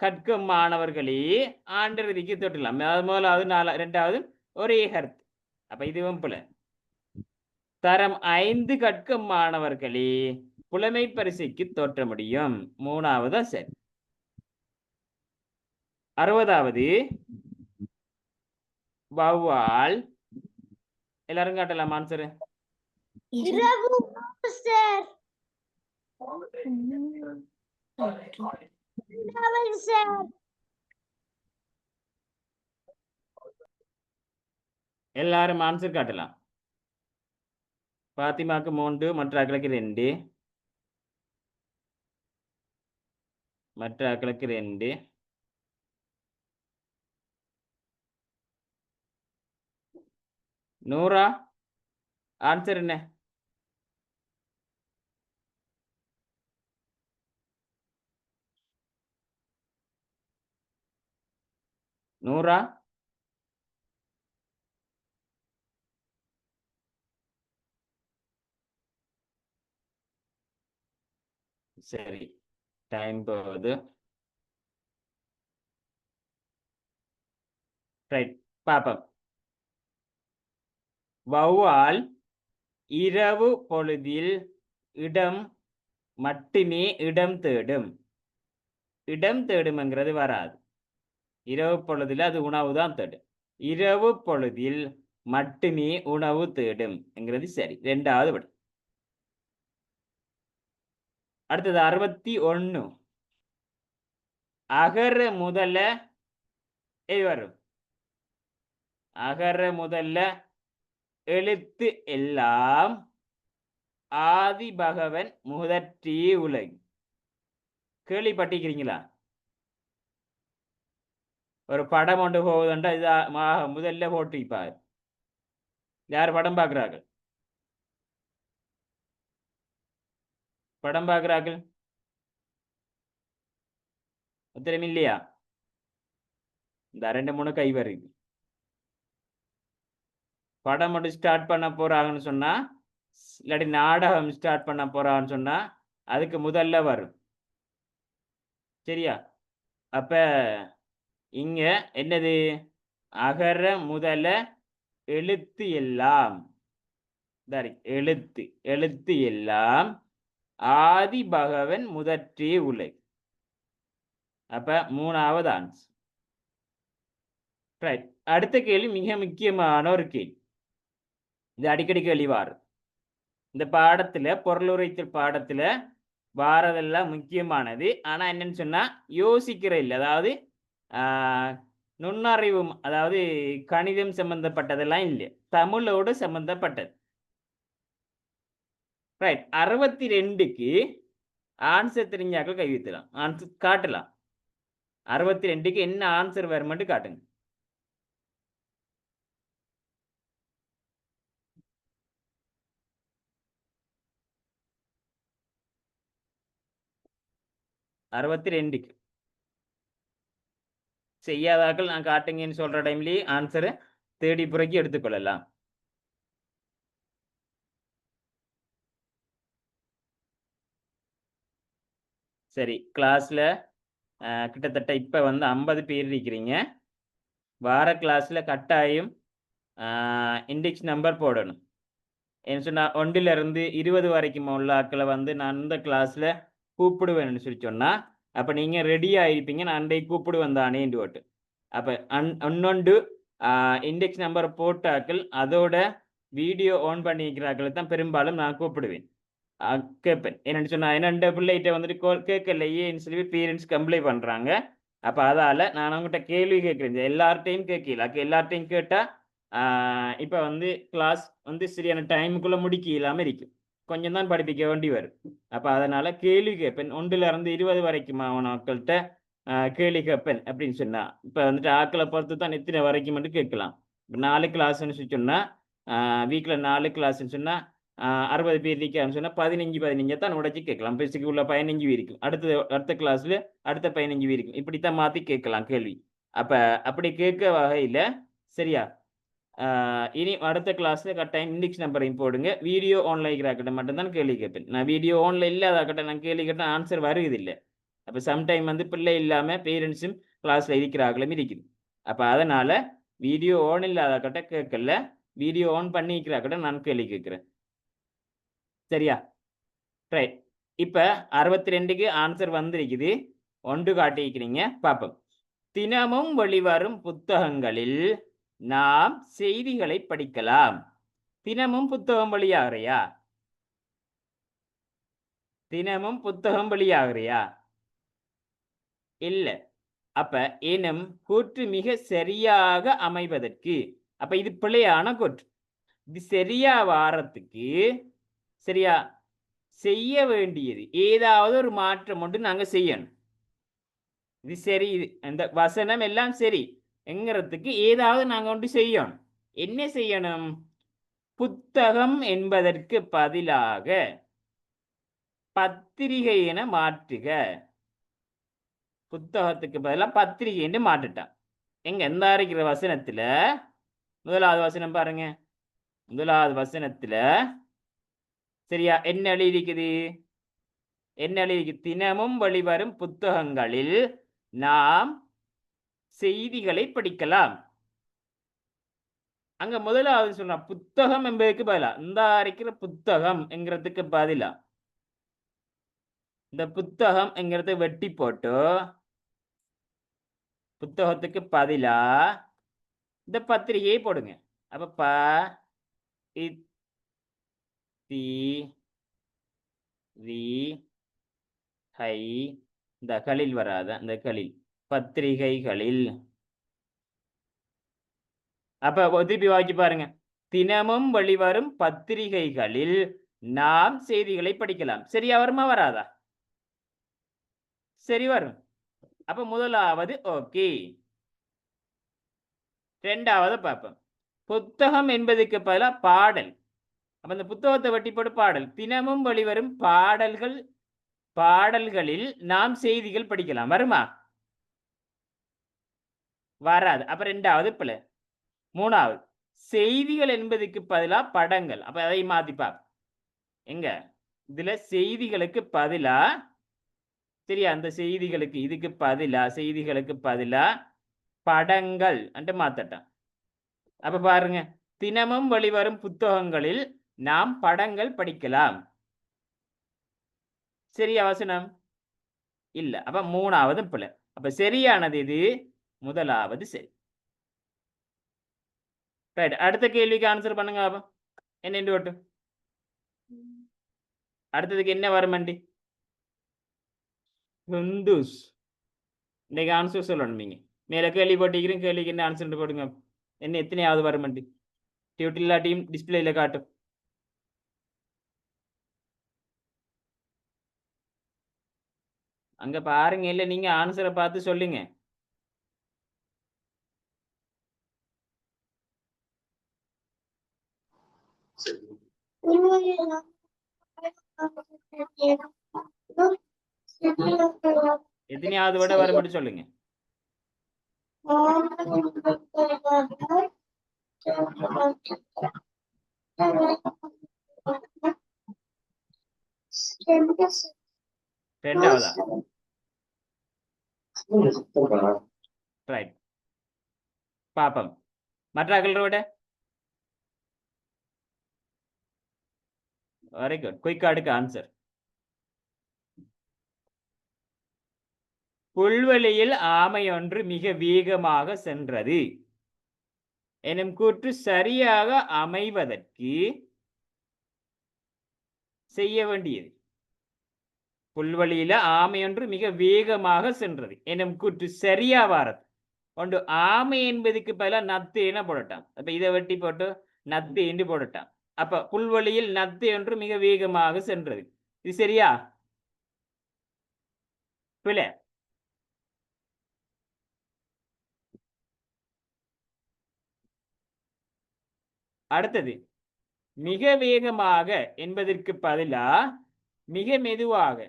கற்கும் மாணவர்களே ஆண்டிறுதிக்கு தோற்றலாம். முதலாவது 2வது ஒரே கருத்து. அப்ப இதுவும் போல தரம் 5 கற்கும் மாணவர்களே புலமை பரிசைக்கு தோற்ற முடியும். 3வது சரி. 60வது வௌவால் எல்லாரும் காட்டலாம் ஆன்சர். இரவு சார். சார் எல்லாரும் ஆன்சர் காட்டலாம். பாத்திமாக்கு 3, மற்ற ஆக்களுக்கு 2, மற்ற ஆக்களுக்கு 2. நூறா ஆன்சர் என்ன? நூறா? சரி, டைம் போகுது. ரைட், பாப்போம். வௌவால் இரவு பொழுதில் இடம் மட்டுமே இடம் தேடும். இடம் தேடும்ங்கிறது வராது. இரவு பொழுதில் அது உணவு தான் தேடும். இரவு பொழுதில் மட்டுமே உணவு தேடும் என்கிறது சரி. 2வது விட. அடுத்தது 61. அகர முதல வரும். அகர முதல்ல எழுத்து எல்லாம் ஆதி பகவன் முதற்றே உலகு. கேள்விப்பட்டிருக்கிறீங்களா? ஒரு படம் ஒன்று போகுதுண்டா இது முதல்ல போட்டிருப்பார். யார் படம் பார்க்கிறார்கள்? படம் பார்க்கிறார்கள் உத்தரம் இல்லையா? இந்த 2-3 கை வருது. படம் மட்டும் ஸ்டார்ட் பண்ண போறாங்கன்னு சொன்னா, இல்லாட்டி நாடகம் ஸ்டார்ட் பண்ண போறான்னு சொன்னா அதுக்கு முதல்ல வரும். சரியா? அப்ப இங்க என்னது? அகர முதல எழுத்து எல்லாம். எழுத்து எழுத்து எல்லாம் ஆதி பகவன் முதற்றே உலகு. அப்ப 3வது ஆன்சர். ரைட். அடுத்த கேள்வி மிக முக்கியமான ஒரு கேள்வி. இது அடிக்கடி கேள்வி வாரு. இந்த பாடத்துல பொருளுரைத்தல் பாடத்துல வாரதெல்லாம் முக்கியமானது. ஆனா என்னன்னு சொன்னா யோசிக்கிற இல்லை. அதாவது நுண்ணறிவு, அதாவது கணிதம் சம்பந்தப்பட்டதெல்லாம் இல்லை, தமிழோடு சம்பந்தப்பட்டது. ரைட். 62க்கு ஆன்சர் தெரிஞ்சாக்கள் கை வைக்கலாம். ஆன்சர் காட்டலாம். 62க்கு என்ன ஆன்சர் வருமென்று காட்டுங்க. க்கு செய்யாதாக்கள் நான் காட்டுங்கன்னு சொல்ற டைம்லயே ஆன்சரை தேடி புறக்கி எடுத்துக்கொள்ளலாம். சரி, கிளாஸ்ல கிட்டத்தட்ட இப்ப வந்து 50 பேர் இருக்கிறீங்க. வார கிளாஸ்ல கட்டாயம் இண்டெக்ஸ் நம்பர் போடணும். என்ன சொன்னா 1லிருந்து 20 வரைக்கும் உள்ள ஆட்களை வந்து நான் இந்த கிளாஸ்ல கூப்பிடுவேன்னு சொல்லி சொன்னா, அப்ப நீங்க ரெடியா இருப்பீங்க. நான் அன்றைக்கு கூப்பிடுவேன் தானேன்னு போட்டு. அப்ப இன்னொன்று இண்டெக்ஸ் நம்பர் போட்டாக்கள் அதோட வீடியோ ஆன் பண்ணிக்கிறாக்களை தான் பெரும்பாலும் நான் கூப்பிடுவேன், கேட்பேன். என்னன்னு சொன்னா என்னென்ன பிள்ளைகிட்ட வந்துட்டு கேட்கலையேன்னு சொல்லி பேரண்ட்ஸ் கம்ப்ளைண்ட் பண்றாங்க. அப்ப அதால நான் அவங்ககிட்ட கேள்வி கேட்குறேன். எல்லார்ட்டையும் கேட்கல. எல்லார்ட்டையும் கேட்டா இப்ப வந்து கிளாஸ் வந்து சரியான டைமுக்குள்ள முடிக்க இல்லாம இருக்கும். கொஞ்சம் தான் படிப்பிக்க வேண்டி வரும். அப்ப அதனால கேள்வி கேட்பேன். 1லிருந்து 20 வரைக்கும் மக்கள்கிட்ட கேள்வி கேட்பேன் அப்படின்னு சொன்னா. இப்ப வந்துட்டு ஆக்களை பொறுத்து தான் எத்தனை வரைக்கும் மட்டும் கேட்கலாம். 4 கிளாஸ்ன்னு சொன்னா வீக்ல 4 கிளாஸ்ன்னு சொன்னா 60 பேர் இருக்கான்னு சொன்னா 15 தான் உடைச்சு கேட்கலாம். பெருசுக்கு உள்ள 15 இருக்கும். அடுத்த கிளாஸ்ல அடுத்த 15 இருக்கும். இப்படித்தான் மாத்தி கேட்கலாம் கேள்வி. அப்ப அப்படி கேட்க வகையில சரியா? இனி அடுத்த கிளாஸ்ல கட்டாயம் இண்டெக்ஸ் நம்பரையும் போடுங்க. வீடியோ ஆன்ல இருக்கிறாக்கிட்ட மட்டும்தான் கேள்வி கேட்பேன். நான் வீடியோ ஆன்ல இல்லாதாக்கிட்ட நான் கேள்வி கேட்டால் ஆன்சர் வருவதில்லை. அப்போ சம்டைம் வந்து பிள்ளை இல்லாம பேரண்ட்ஸும் கிளாஸ்ல இருக்கிறார்களும் இருக்குது. அப்ப அதனால வீடியோ ஆன் இல்லாதாக்கிட்ட கேட்கல, வீடியோ ஆன் பண்ணிக்கிறாக்கிட்ட நான் கேள்வி கேட்கிறேன். சரியா? ரைட். இப்ப 62க்கு ஆன்சர் வந்திருக்குது. 1 காட்டியிருக்கிறீங்க. பார்ப்போம். தினமும் வெளிவரும் புத்தகங்களில் நாம் செய்திகளை படிக்கலாம். தினமும் புத்தகம் வெளியாகிறியா? தினமும் புத்தகம் வெளியாகிறியா? இல்ல. அப்ப எனும் கூற்று மிக சரியாக அமைவதற்கு, அப்ப இது பிழையான கூற்று. இது சரியா வாரத்துக்கு சரியா செய்ய வேண்டியது ஏதாவது ஒரு மாற்றம் ஒன்று நாங்க செய்யணும். இது சரி, இந்த வசனம் எல்லாம் சரி என்கிறதுக்கு ஏதாவது நாங்க ஒன்று செய்யணும். என்ன செய்யணும்? புத்தகம் என்பதற்கு பதிலாக பத்திரிகை என மாற்றுக. புத்தகத்துக்கு பதிலாக பத்திரிகை என்று மாற்றிட்டான். எங்க எந்த இருக்கிற வசனத்துல முதலாவது வசனம் பாருங்க. முதலாவது வசனத்துல சரியா என்ன எழுதியிருக்குது? என்ன எழுதியிருக்கு? தினமும் வெளிவரும் புத்தகங்களில் நாம் செய்திகளை படிக்கலாம். அங்க முதலாவது சொன்ன புத்தகம் என்பதற்கு பதிலா இந்த இருக்கிற புத்தகம் என்கிறதுக்கு பதிலா இந்த புத்தகம் என்கிறத வெட்டி போட்டு புத்தகத்துக்கு பதிலா இந்த பத்திரிகையை போடுங்க. அப்ப ப இ தி ரி ஹை இந்த களில் வராத இந்த களில் பத்திரிகைகளில். அப்ப திருப்பி வாக்கி பாருங்க. தினமும் வெளிவரும் பத்திரிகைகளில் நாம் செய்திகளை படிக்கலாம். சரியா வருமா வராதா? சரி வரும். அப்ப முதலாவது ஓகே. இரண்டாவது பார்ப்போம். புத்தகம் என்பதுக்கு பதிலா பாடல். அப்ப இந்த புத்தகத்தை வெட்டி போட்டு பாடல். தினமும் வெளிவரும் பாடல்களில் நாம் செய்திகள் படிக்கலாம். வருமா? வராது. அப்ப இரண்டாவது பிள்ளை. மூணாவது செய்திகள் என்பதுக்கு பதிலா படங்கள். அப்ப அதை மாத்திப்பா. எங்க இதுல செய்திகளுக்கு பதிலா சரியா அந்த செய்திகளுக்கு இதுக்கு பதிலா செய்திகளுக்கு பதிலா படங்கள் என்று மாத்தட்டான். அப்ப பாருங்க, தினமும் வெளிவரும் புத்தகங்களில் நாம் படங்கள் படிக்கலாம். சரியா வசனம்? இல்ல. அப்ப மூணாவது பிள்ளை. அப்ப சரியானது இது முதலாவது சரி. ரைட். அடுத்த கேள்விக்கு ஆன்சர் பண்ணுங்க. அப்ப என்ன ஓட்டு அடுத்ததுக்கு என்ன வருமண்டி? ஹுந்துஸ். இன்னைக்கு ஆன்சர் சொல்லணும். நீங்க மேல கேள்வி போட்டிக்கிறேன். கேள்விக்கு என்ன ஆன்சர் போடுங்க. என்ன எத்தனையாவது வருமண்டி? டியூட்டில்லா டீம் டிஸ்பிளேல காட்டும். அங்க பாருங்க. இல்ல நீங்க ஆன்சரை பார்த்து சொல்லுங்க. எத்தனையாவது விட வர மட்டும் சொல்லுங்க. ரெண்டாவதா? ரைட். பாப்பம். மற்றாக்களோட வெரி குட். குயிக்காடுக்கு ஆன்சர். புல்வெளியில் ஆமை ஒன்று மிக வேகமாக சென்றது எனும் கூற்று சரியாக அமைவதற்கு செய்ய வேண்டியது. புல்வெளியில ஆமை ஒன்று மிக வேகமாக சென்றது எனும் கூற்று சரியா வாரது. ஒன்று ஆமை என்பதுக்கு பதிலாக நத்து என போடட்டான். அப்ப இதை வெட்டி போட்டு நத்து என்று போடட்டான். அப்ப புல்வெளியில் நத்து ஒன்று மிக வேகமாக சென்றது. இது சரியா? பிள்ளை. அடுத்தது மிக வேகமாக என்பதற்கு பதிலா மிக மெதுவாக,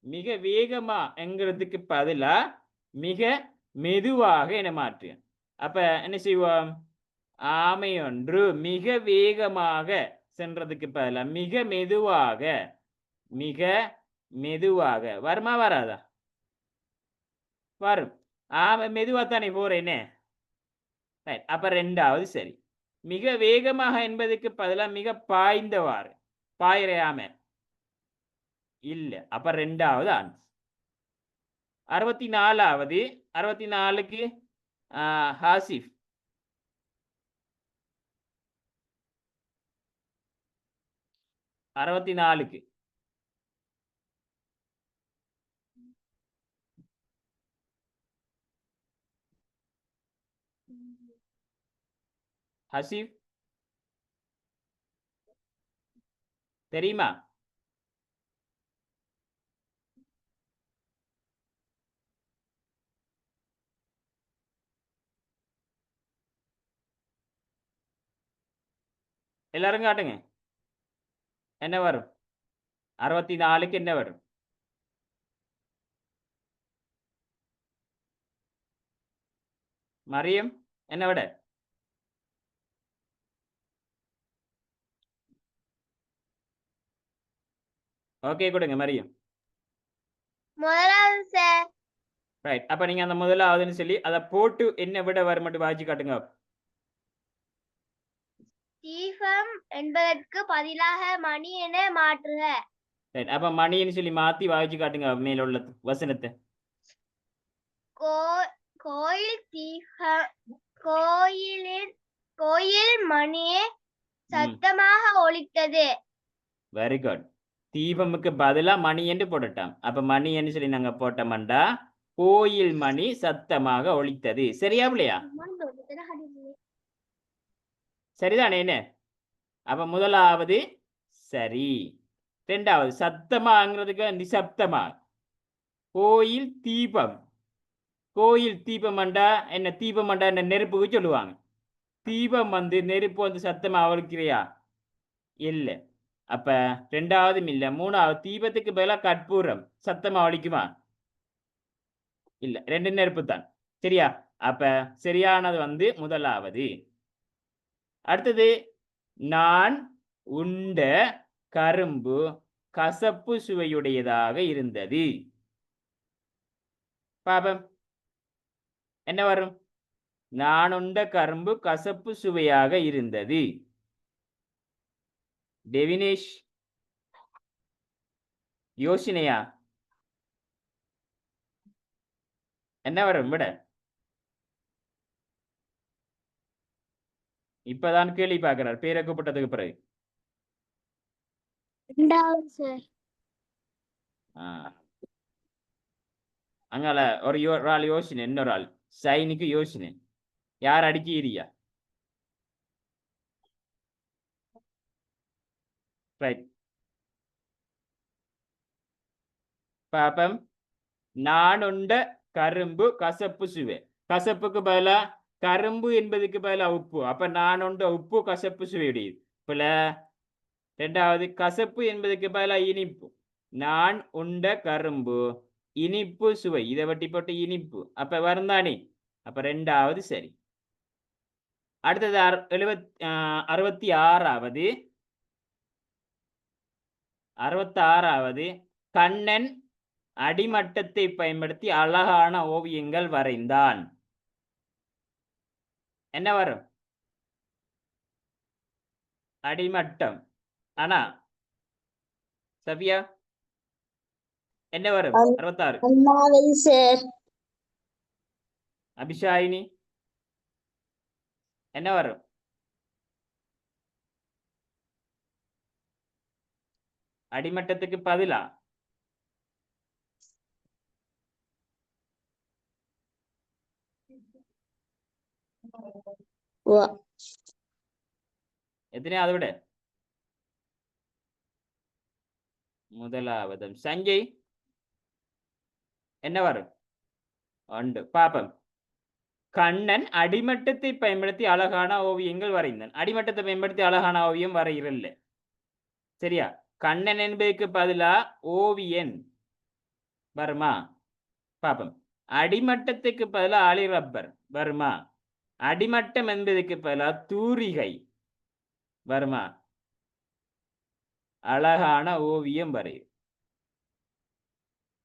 மிக வேகமா என்கிறதுக்கு பதிலா மிக மெதுவாக என மாற்று. அப்ப என்ன செய்வோம்? ஆமை ஒன்று மிக வேகமாக சென்றதுக்கு பதிலா மிக மெதுவாக, மிக மெதுவாக வருமா வராதா? வரும். ஆமை மெதுவா தானே போறேனே. ரைட். அப்ப ரெண்டாவது சரி. மிக வேகமாக என்பதற்கு பதிலா மிக பாய்ந்தவாறு, பாயிற ஆமை இல்ல. அப்ப ரெண்டாவது ஆன்சர். 64வது 64க்கு ஹாசிஃப். 64க்கு ஹசீஃப் தெரியுமா? எல்லாரும் காட்டுங்க. என்ன வரும்? 64க்கு என்ன வரும்? மரியம் என்ன விட? ஓகே கொடுங்க மரியம். முதலாவது சார். ரைட். அப்ப நீங்க அந்த முதலாவதுன்னு சொல்லி அதை போட்டு என்ன விட வரும் மட்டும் வாய்ச்சி காட்டுங்க. தீபம் என்பதற்கு பதிலாக மணி என மாற்றுக. ரைட். அப்ப மணின்னு சொல்லி மாத்தி வாய்ச்சி காட்டுங்க மேல உள்ள வசனத்தை. கோயில் கோயில் மணியே சத்தமாக ஒலித்தது. Very good. தீபமுக்கு பதிலா மணி என்று போட்டுட்டான். அப்ப மணி என்று சொல்லி நாங்க போட்டோம்டா கோயில் மணி சத்தமாக ஒலித்தது. சரியா இல்லையா? சரிதானே? என்ன அப்ப முதலாவது சரி. ரெண்டாவது சத்தமாங்கிறதுக்கு நிசப்தமா. கோயில் தீபம். கோயில் தீபமண்டா என்ன? தீபமண்டா என்ன? நெருப்புக்கு சொல்லுவாங்க. தீபம் வந்து நெருப்பு வந்து சத்தமா ஒலிக்கிறியா? இல்லை. அப்ப ரெண்டாவதும் இல்லை. மூணாவது தீபத்துக்கு பதிலாக கற்பூரம் சத்தமா ஒலிக்குமா? இல்லை. ரெண்டு நெருப்பு தான். சரியா? அப்ப சரியானது வந்து முதலாவது. அடுத்தது நான் உண்ட கரும்பு கசப்பு சுவையுடையதாக இருந்தது. பாபம் என்ன வரும்? நான் உண்ட கரும்பு கசப்பு சுவையாக இருந்தது. டெவினேஷ் யோசனையா என்ன வரும் விட? இப்பதான் கேள்வி பார்க்கிறார் பேரை கூப்பிட்டதுக்கு பிறகு. ரெண்டாவது சார். அங்கால ஒரு ஆள் யோசனை, இன்னொரு ஆள் சைனிக்கு யோசனை. யார் அடிக்கிறீயா? ரைட். பாப்பம். நான் உண்ட கரும்பு கசப்பு சுவை. கசப்புக்கு பதிலா கரும்பு என்பதுக்கு பதிலா உப்பு. அப்ப நான் உண்ட உப்பு கசப்பு சுவையுடையது. போல ரெண்டாவது கசப்பு என்பதுக்கு பதிலா இனிப்பு. நான் உண்ட கரும்பு இனிப்பு சுவை. இதை வட்டி போட்டு இனிப்பு. அப்ப வருந்தானே. அப்ப ரெண்டாவது சரி. அடுத்தது 66வது கண்ணன் அடிமட்டத்தை பயன்படுத்தி அழகான ஓவியங்கள் வரைந்தான். என்ன வரும்? அடிமட்டம். ஆனா சபியா என்ன வரும்? 66. அபிஷாயினி என்ன வரும்? அடிமட்டத்துக்கு பதிலா எத்தனையாவது விட? முதலாவது. சஞ்சய் என்ன வரும்? உண்டு. பாப்பம். கண்ணன் அடிமட்டத்தை பயன்படுத்தி அழகான ஓவியங்கள் வரைந்தான். அடிமட்டத்தை பயன்படுத்தி அழகான ஓவியம் வரைகிறல்ல. சரியா? கண்ணன் என்பதற்கு பதிலா ஓவியன் வருமா? பாப்போம். அடிமட்டத்துக்கு பதிலா அலி ரப்பர் வருமா? அடிமட்டம் என்பதற்கு பதிலா தூரிகை வருமா? அழகான ஓவியம் வரை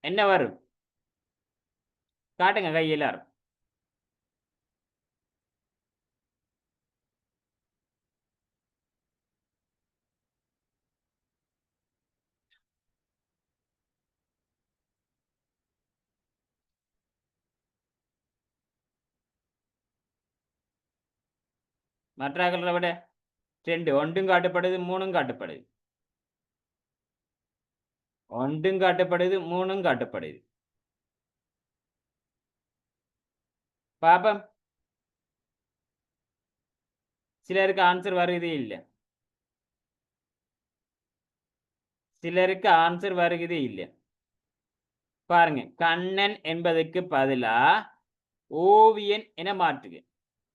என்ன வரும்? காட்டுங்க கை எல்லாரும். மற்றாக்களை விட 2 ஒன்றும் காட்டப்படுது 3ம் காட்டப்படுது. 1ம் காட்டப்படுது 3ம் காட்டப்படுது. பாப்போம். சிலருக்கு ஆன்சர் வருகிறதே இல்லை. சிலருக்கு ஆன்சர் வருகிறதே இல்லை. பாருங்க, கண்ணன் என்பதற்கு பதிலா ஓவியன் என மாற்றுக.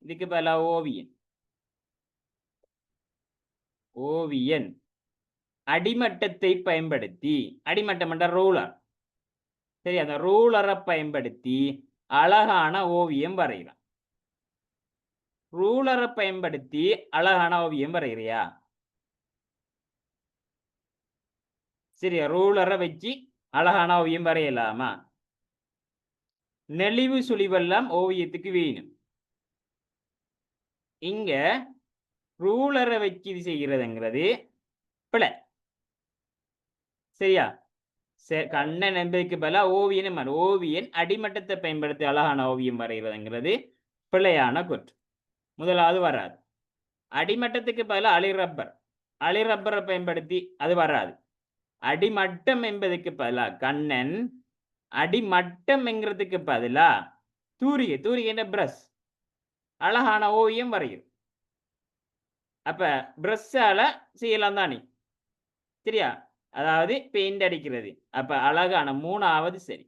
இதுக்கு பதிலா ஓவியன். ஓவியன் அடிமட்டத்தை பயன்படுத்தி, அடிமட்டம் என்ற ரூலர். சரி, அந்த ரூலரை பயன்படுத்தி அழகான ஓவியம் வரைகிறான். ரூலரை பயன்படுத்தி அழகான ஓவியம் வரைகிறியா? சரியா, ரூலரை வச்சு அழகான ஓவியம் வரையலாமா? நெளிவு சுழிவெல்லாம் ஓவியத்துக்கு வேணும். இங்க ரூலரை வச்சு இது செய்கிறதுங்கிறது பிழை. சரியா? கண்ணன் என்பதற்கு பதிலா ஓவியன் ஓவியன் அடிமட்டத்தை பயன்படுத்தி அழகான ஓவியம் வரைகிறதுங்கிறது பிழையான குற்றம். முதலாவது வராது. அடிமட்டத்துக்கு பதிலா அலி ரப்பர். அலி ரப்பரை பயன்படுத்தி அது வராது. அடிமட்டம் என்பதற்கு பதிலா கண்ணன் அடிமட்டம் என்கிறதுக்கு பதிலா தூரிகை. தூரிகை பிரஷ். அழகான ஓவியம் வரையும். அப்ப பிரஷ்ஷால செய்யலாம் தானே. சரியா? அதாவது பெயிண்ட் அடிக்கிறது. அப்ப அழகான 3வது சரி.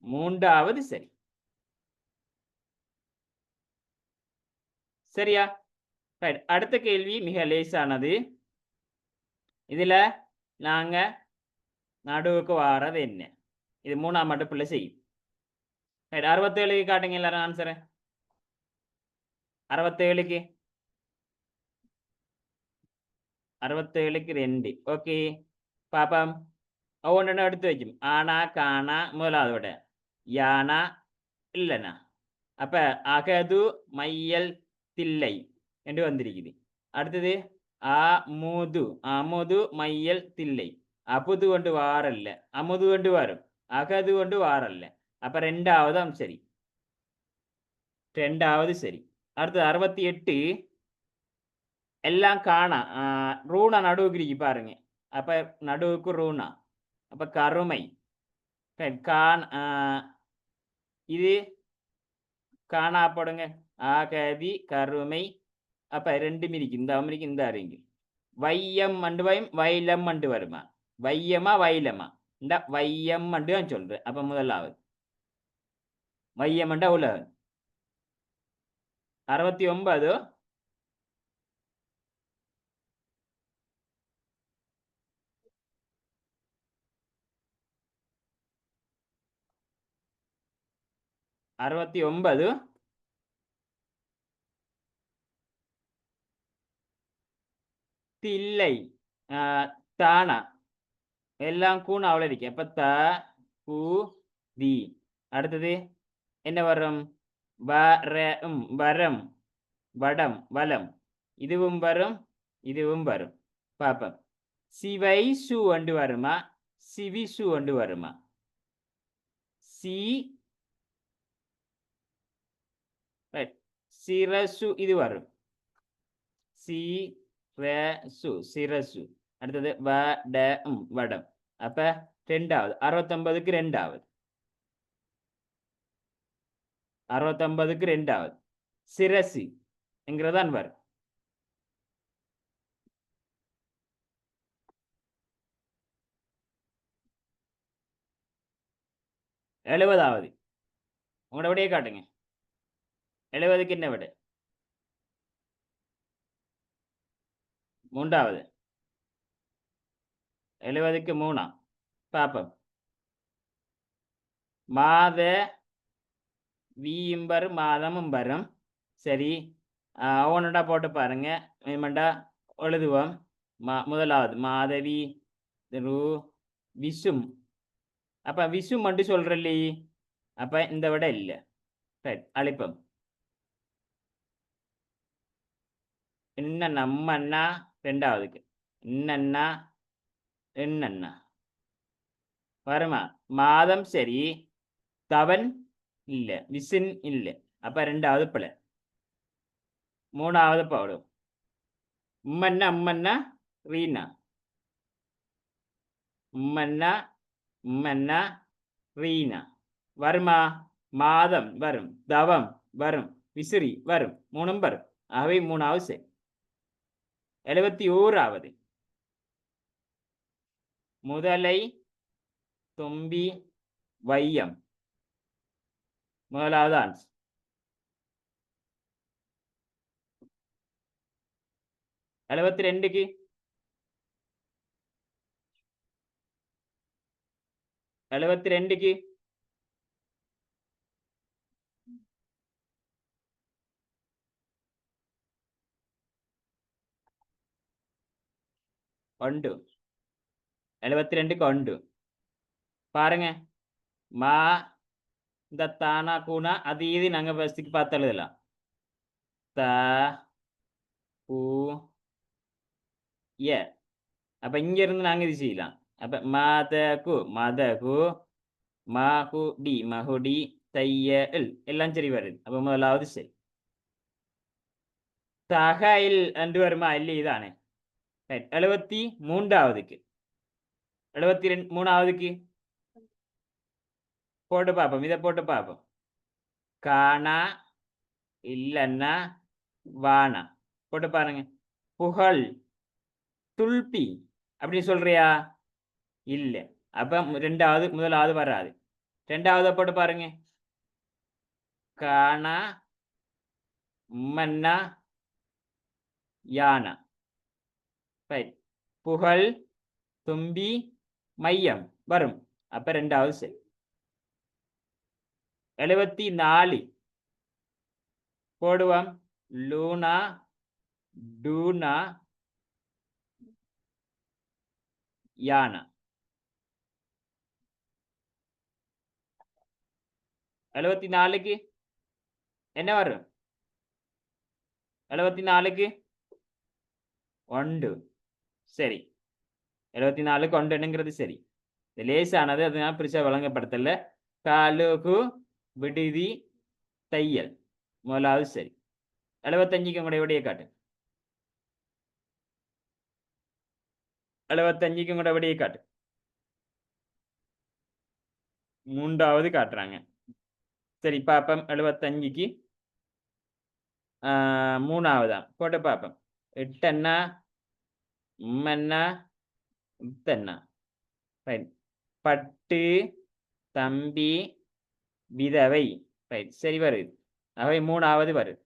3வது சரி. சரியா? ரைட். அடுத்த கேள்வி மிக லேசானது. இதுல நாங்க நடுவுக்கு வாரது என்ன? இது 3ஆம் மட்டும் பிள்ளை செய்யும். ரைட். 67க்கு காட்டுங்க எல்லாரும் ஆன்சரை. 67க்கு 2. ஓகே, பாப்பம். ஒவ்வொன்றும் எடுத்து வைக்கும். ஆனா காணா முதலாவதோட யானா இல்லைனா. அப்ப அகது மையல் தில்லை என்று வந்திருக்குது. அடுத்தது அமுது. அமுது மையல் தில்லை. அபுது கொண்டு வாரல்ல, அமுது கொண்டு வரும். அகது கொண்டு வாரல்ல. அப்ப 2வது சரி. 2வது சரி. அடுத்தது 68. எல்லாம் காணா. ரூணா நடுவுக்கு இருக்கு பாருங்க. அப்ப நடுவுக்கு ரூணா. அப்ப கருமை. இது காணா போடுங்க. ஆகதி கருமை. அப்ப 2ம் இருக்கு. இந்த அமெரிக்க இந்த அறிங்க. வையம் மண்டு வயம் வைலம் மண்டு வருமா? வையமா வைலமா? இந்த வையம் மண்டு தான் சொல்றேன். அப்ப முதலாவது வையம் மண்டா உலக. 69. தில்லை. தானா எல்லாம் கூண் அவ்வளோ இருக்கு. அப்ப த கு தி. அடுத்தது என்ன வரும்? வரம். வரம் வடம் வலம். இதுவும் வரும் இதுவும் வரும். பாப்போம். சிவை சு ஒன்று வருமா? சிவிசு ஒன்று வருமா? சி சிரசு இது வரும். சிரசு சிரசு. அடுத்தது வடம் வடம். அப்ப 2வது 69க்கு 2வது. 69க்கு 2வது சிரசு என்கிறதான் வரும். 70வது உங்களோட விடையை காட்டுங்க. 70க்கு என்ன விடை? மூன்றாவது. 70க்கு 3ஆ? பாப்போம். மாத வீயும் வரும் மாதமும் வரும். சரி. ஒவ்வொன்றா போட்டு பாருங்க. வேணுமெண்டா எழுதுவோம். முதலாவது மாதவி ரு விசும். அப்ப விசும் மட்டும் சொல்றல்லே. அப்ப இந்த விட இல்ல. ரைட். அழிப்போம். என்னண்ணா அம்மண்ணா ரெண்டாவதுக்கு. என்னண்ணா என்னண்ணா வருமா? மாதம் சரி. தவன் இல்ல. விசின் இல்ல. அப்ப ரெண்டாவது பிழை. மூணாவது போடும். உம்மண்ணா உம்மண்ணா ரீனா. உம்மண்ணா உம்மண்ணா ரீனா. வருமா? மாதம் வரும். தவம் வரும். விசிறி வரும். மூணும் வரும். ஆகவே மூணாவது சரி. 71வது. முதலை தும்பி வையம். முதலாவது ஆன்சர். 72க்கு 72க்கு ஒன்று. 72க்கு ஒன்று. பாருங்க. மா இந்த தானா கூனா அது இது நாங்க ஃபர்ஸ்ட்டுக்கு பார்த்து எழுதலாம். த பூ ய. அப்ப இங்க இருந்து நாங்க இது செய்யலாம். அப்ப மதகு மதகு மகுடி மகுடி தையல் எல்லாம் சரி வருது. அப்ப முதலாவது சரி. தகைல் என்று வருமா? இல்லை இதானே. ரைட். 73க்கு 73க்கு போட்டு பார்ப்போம். இதை போட்டு பார்ப்போம். காணா இல்லன்னா வானா போட்டு பாருங்க. புகழ் துல்பி அப்படி சொல்றியா? இல்ல. அப்ப ரெண்டாவது முதலாவது வராது. ரெண்டாவது போட்டு பாருங்க. காணா மன்னா யானா. ரைட். புகழ் தும்பி மையம் வரும். அப்ப ரெண்டாவது சரி. 74 போடுவோம். லூனா டூனா யானா. 74க்கு என்ன வரும்? 74க்கு ஒன்று. சரி. 74க்கு ஒன்றுங்கிறது சரி. இது லேசானது. அதனால பெருசா வழங்கப்படுத்தல. காலுகு விடுதி தையல் முதலாவது சரி. 75க்கு உங்களுடைய விடையை காட்டு. 75க்கு உங்களுடைய விடையை காட்டு. மூன்றாவது காட்டுறாங்க. சரி பாப்போம். 75க்கு மூணாவதான் போட்டு பார்ப்போம். எட்டண்ணா உம்மண்ணா உத்தண்ணா. ரைட். பட்டு தம்பி விதவை. ரைட். சரி வருது. அவை மூணாவது வருது.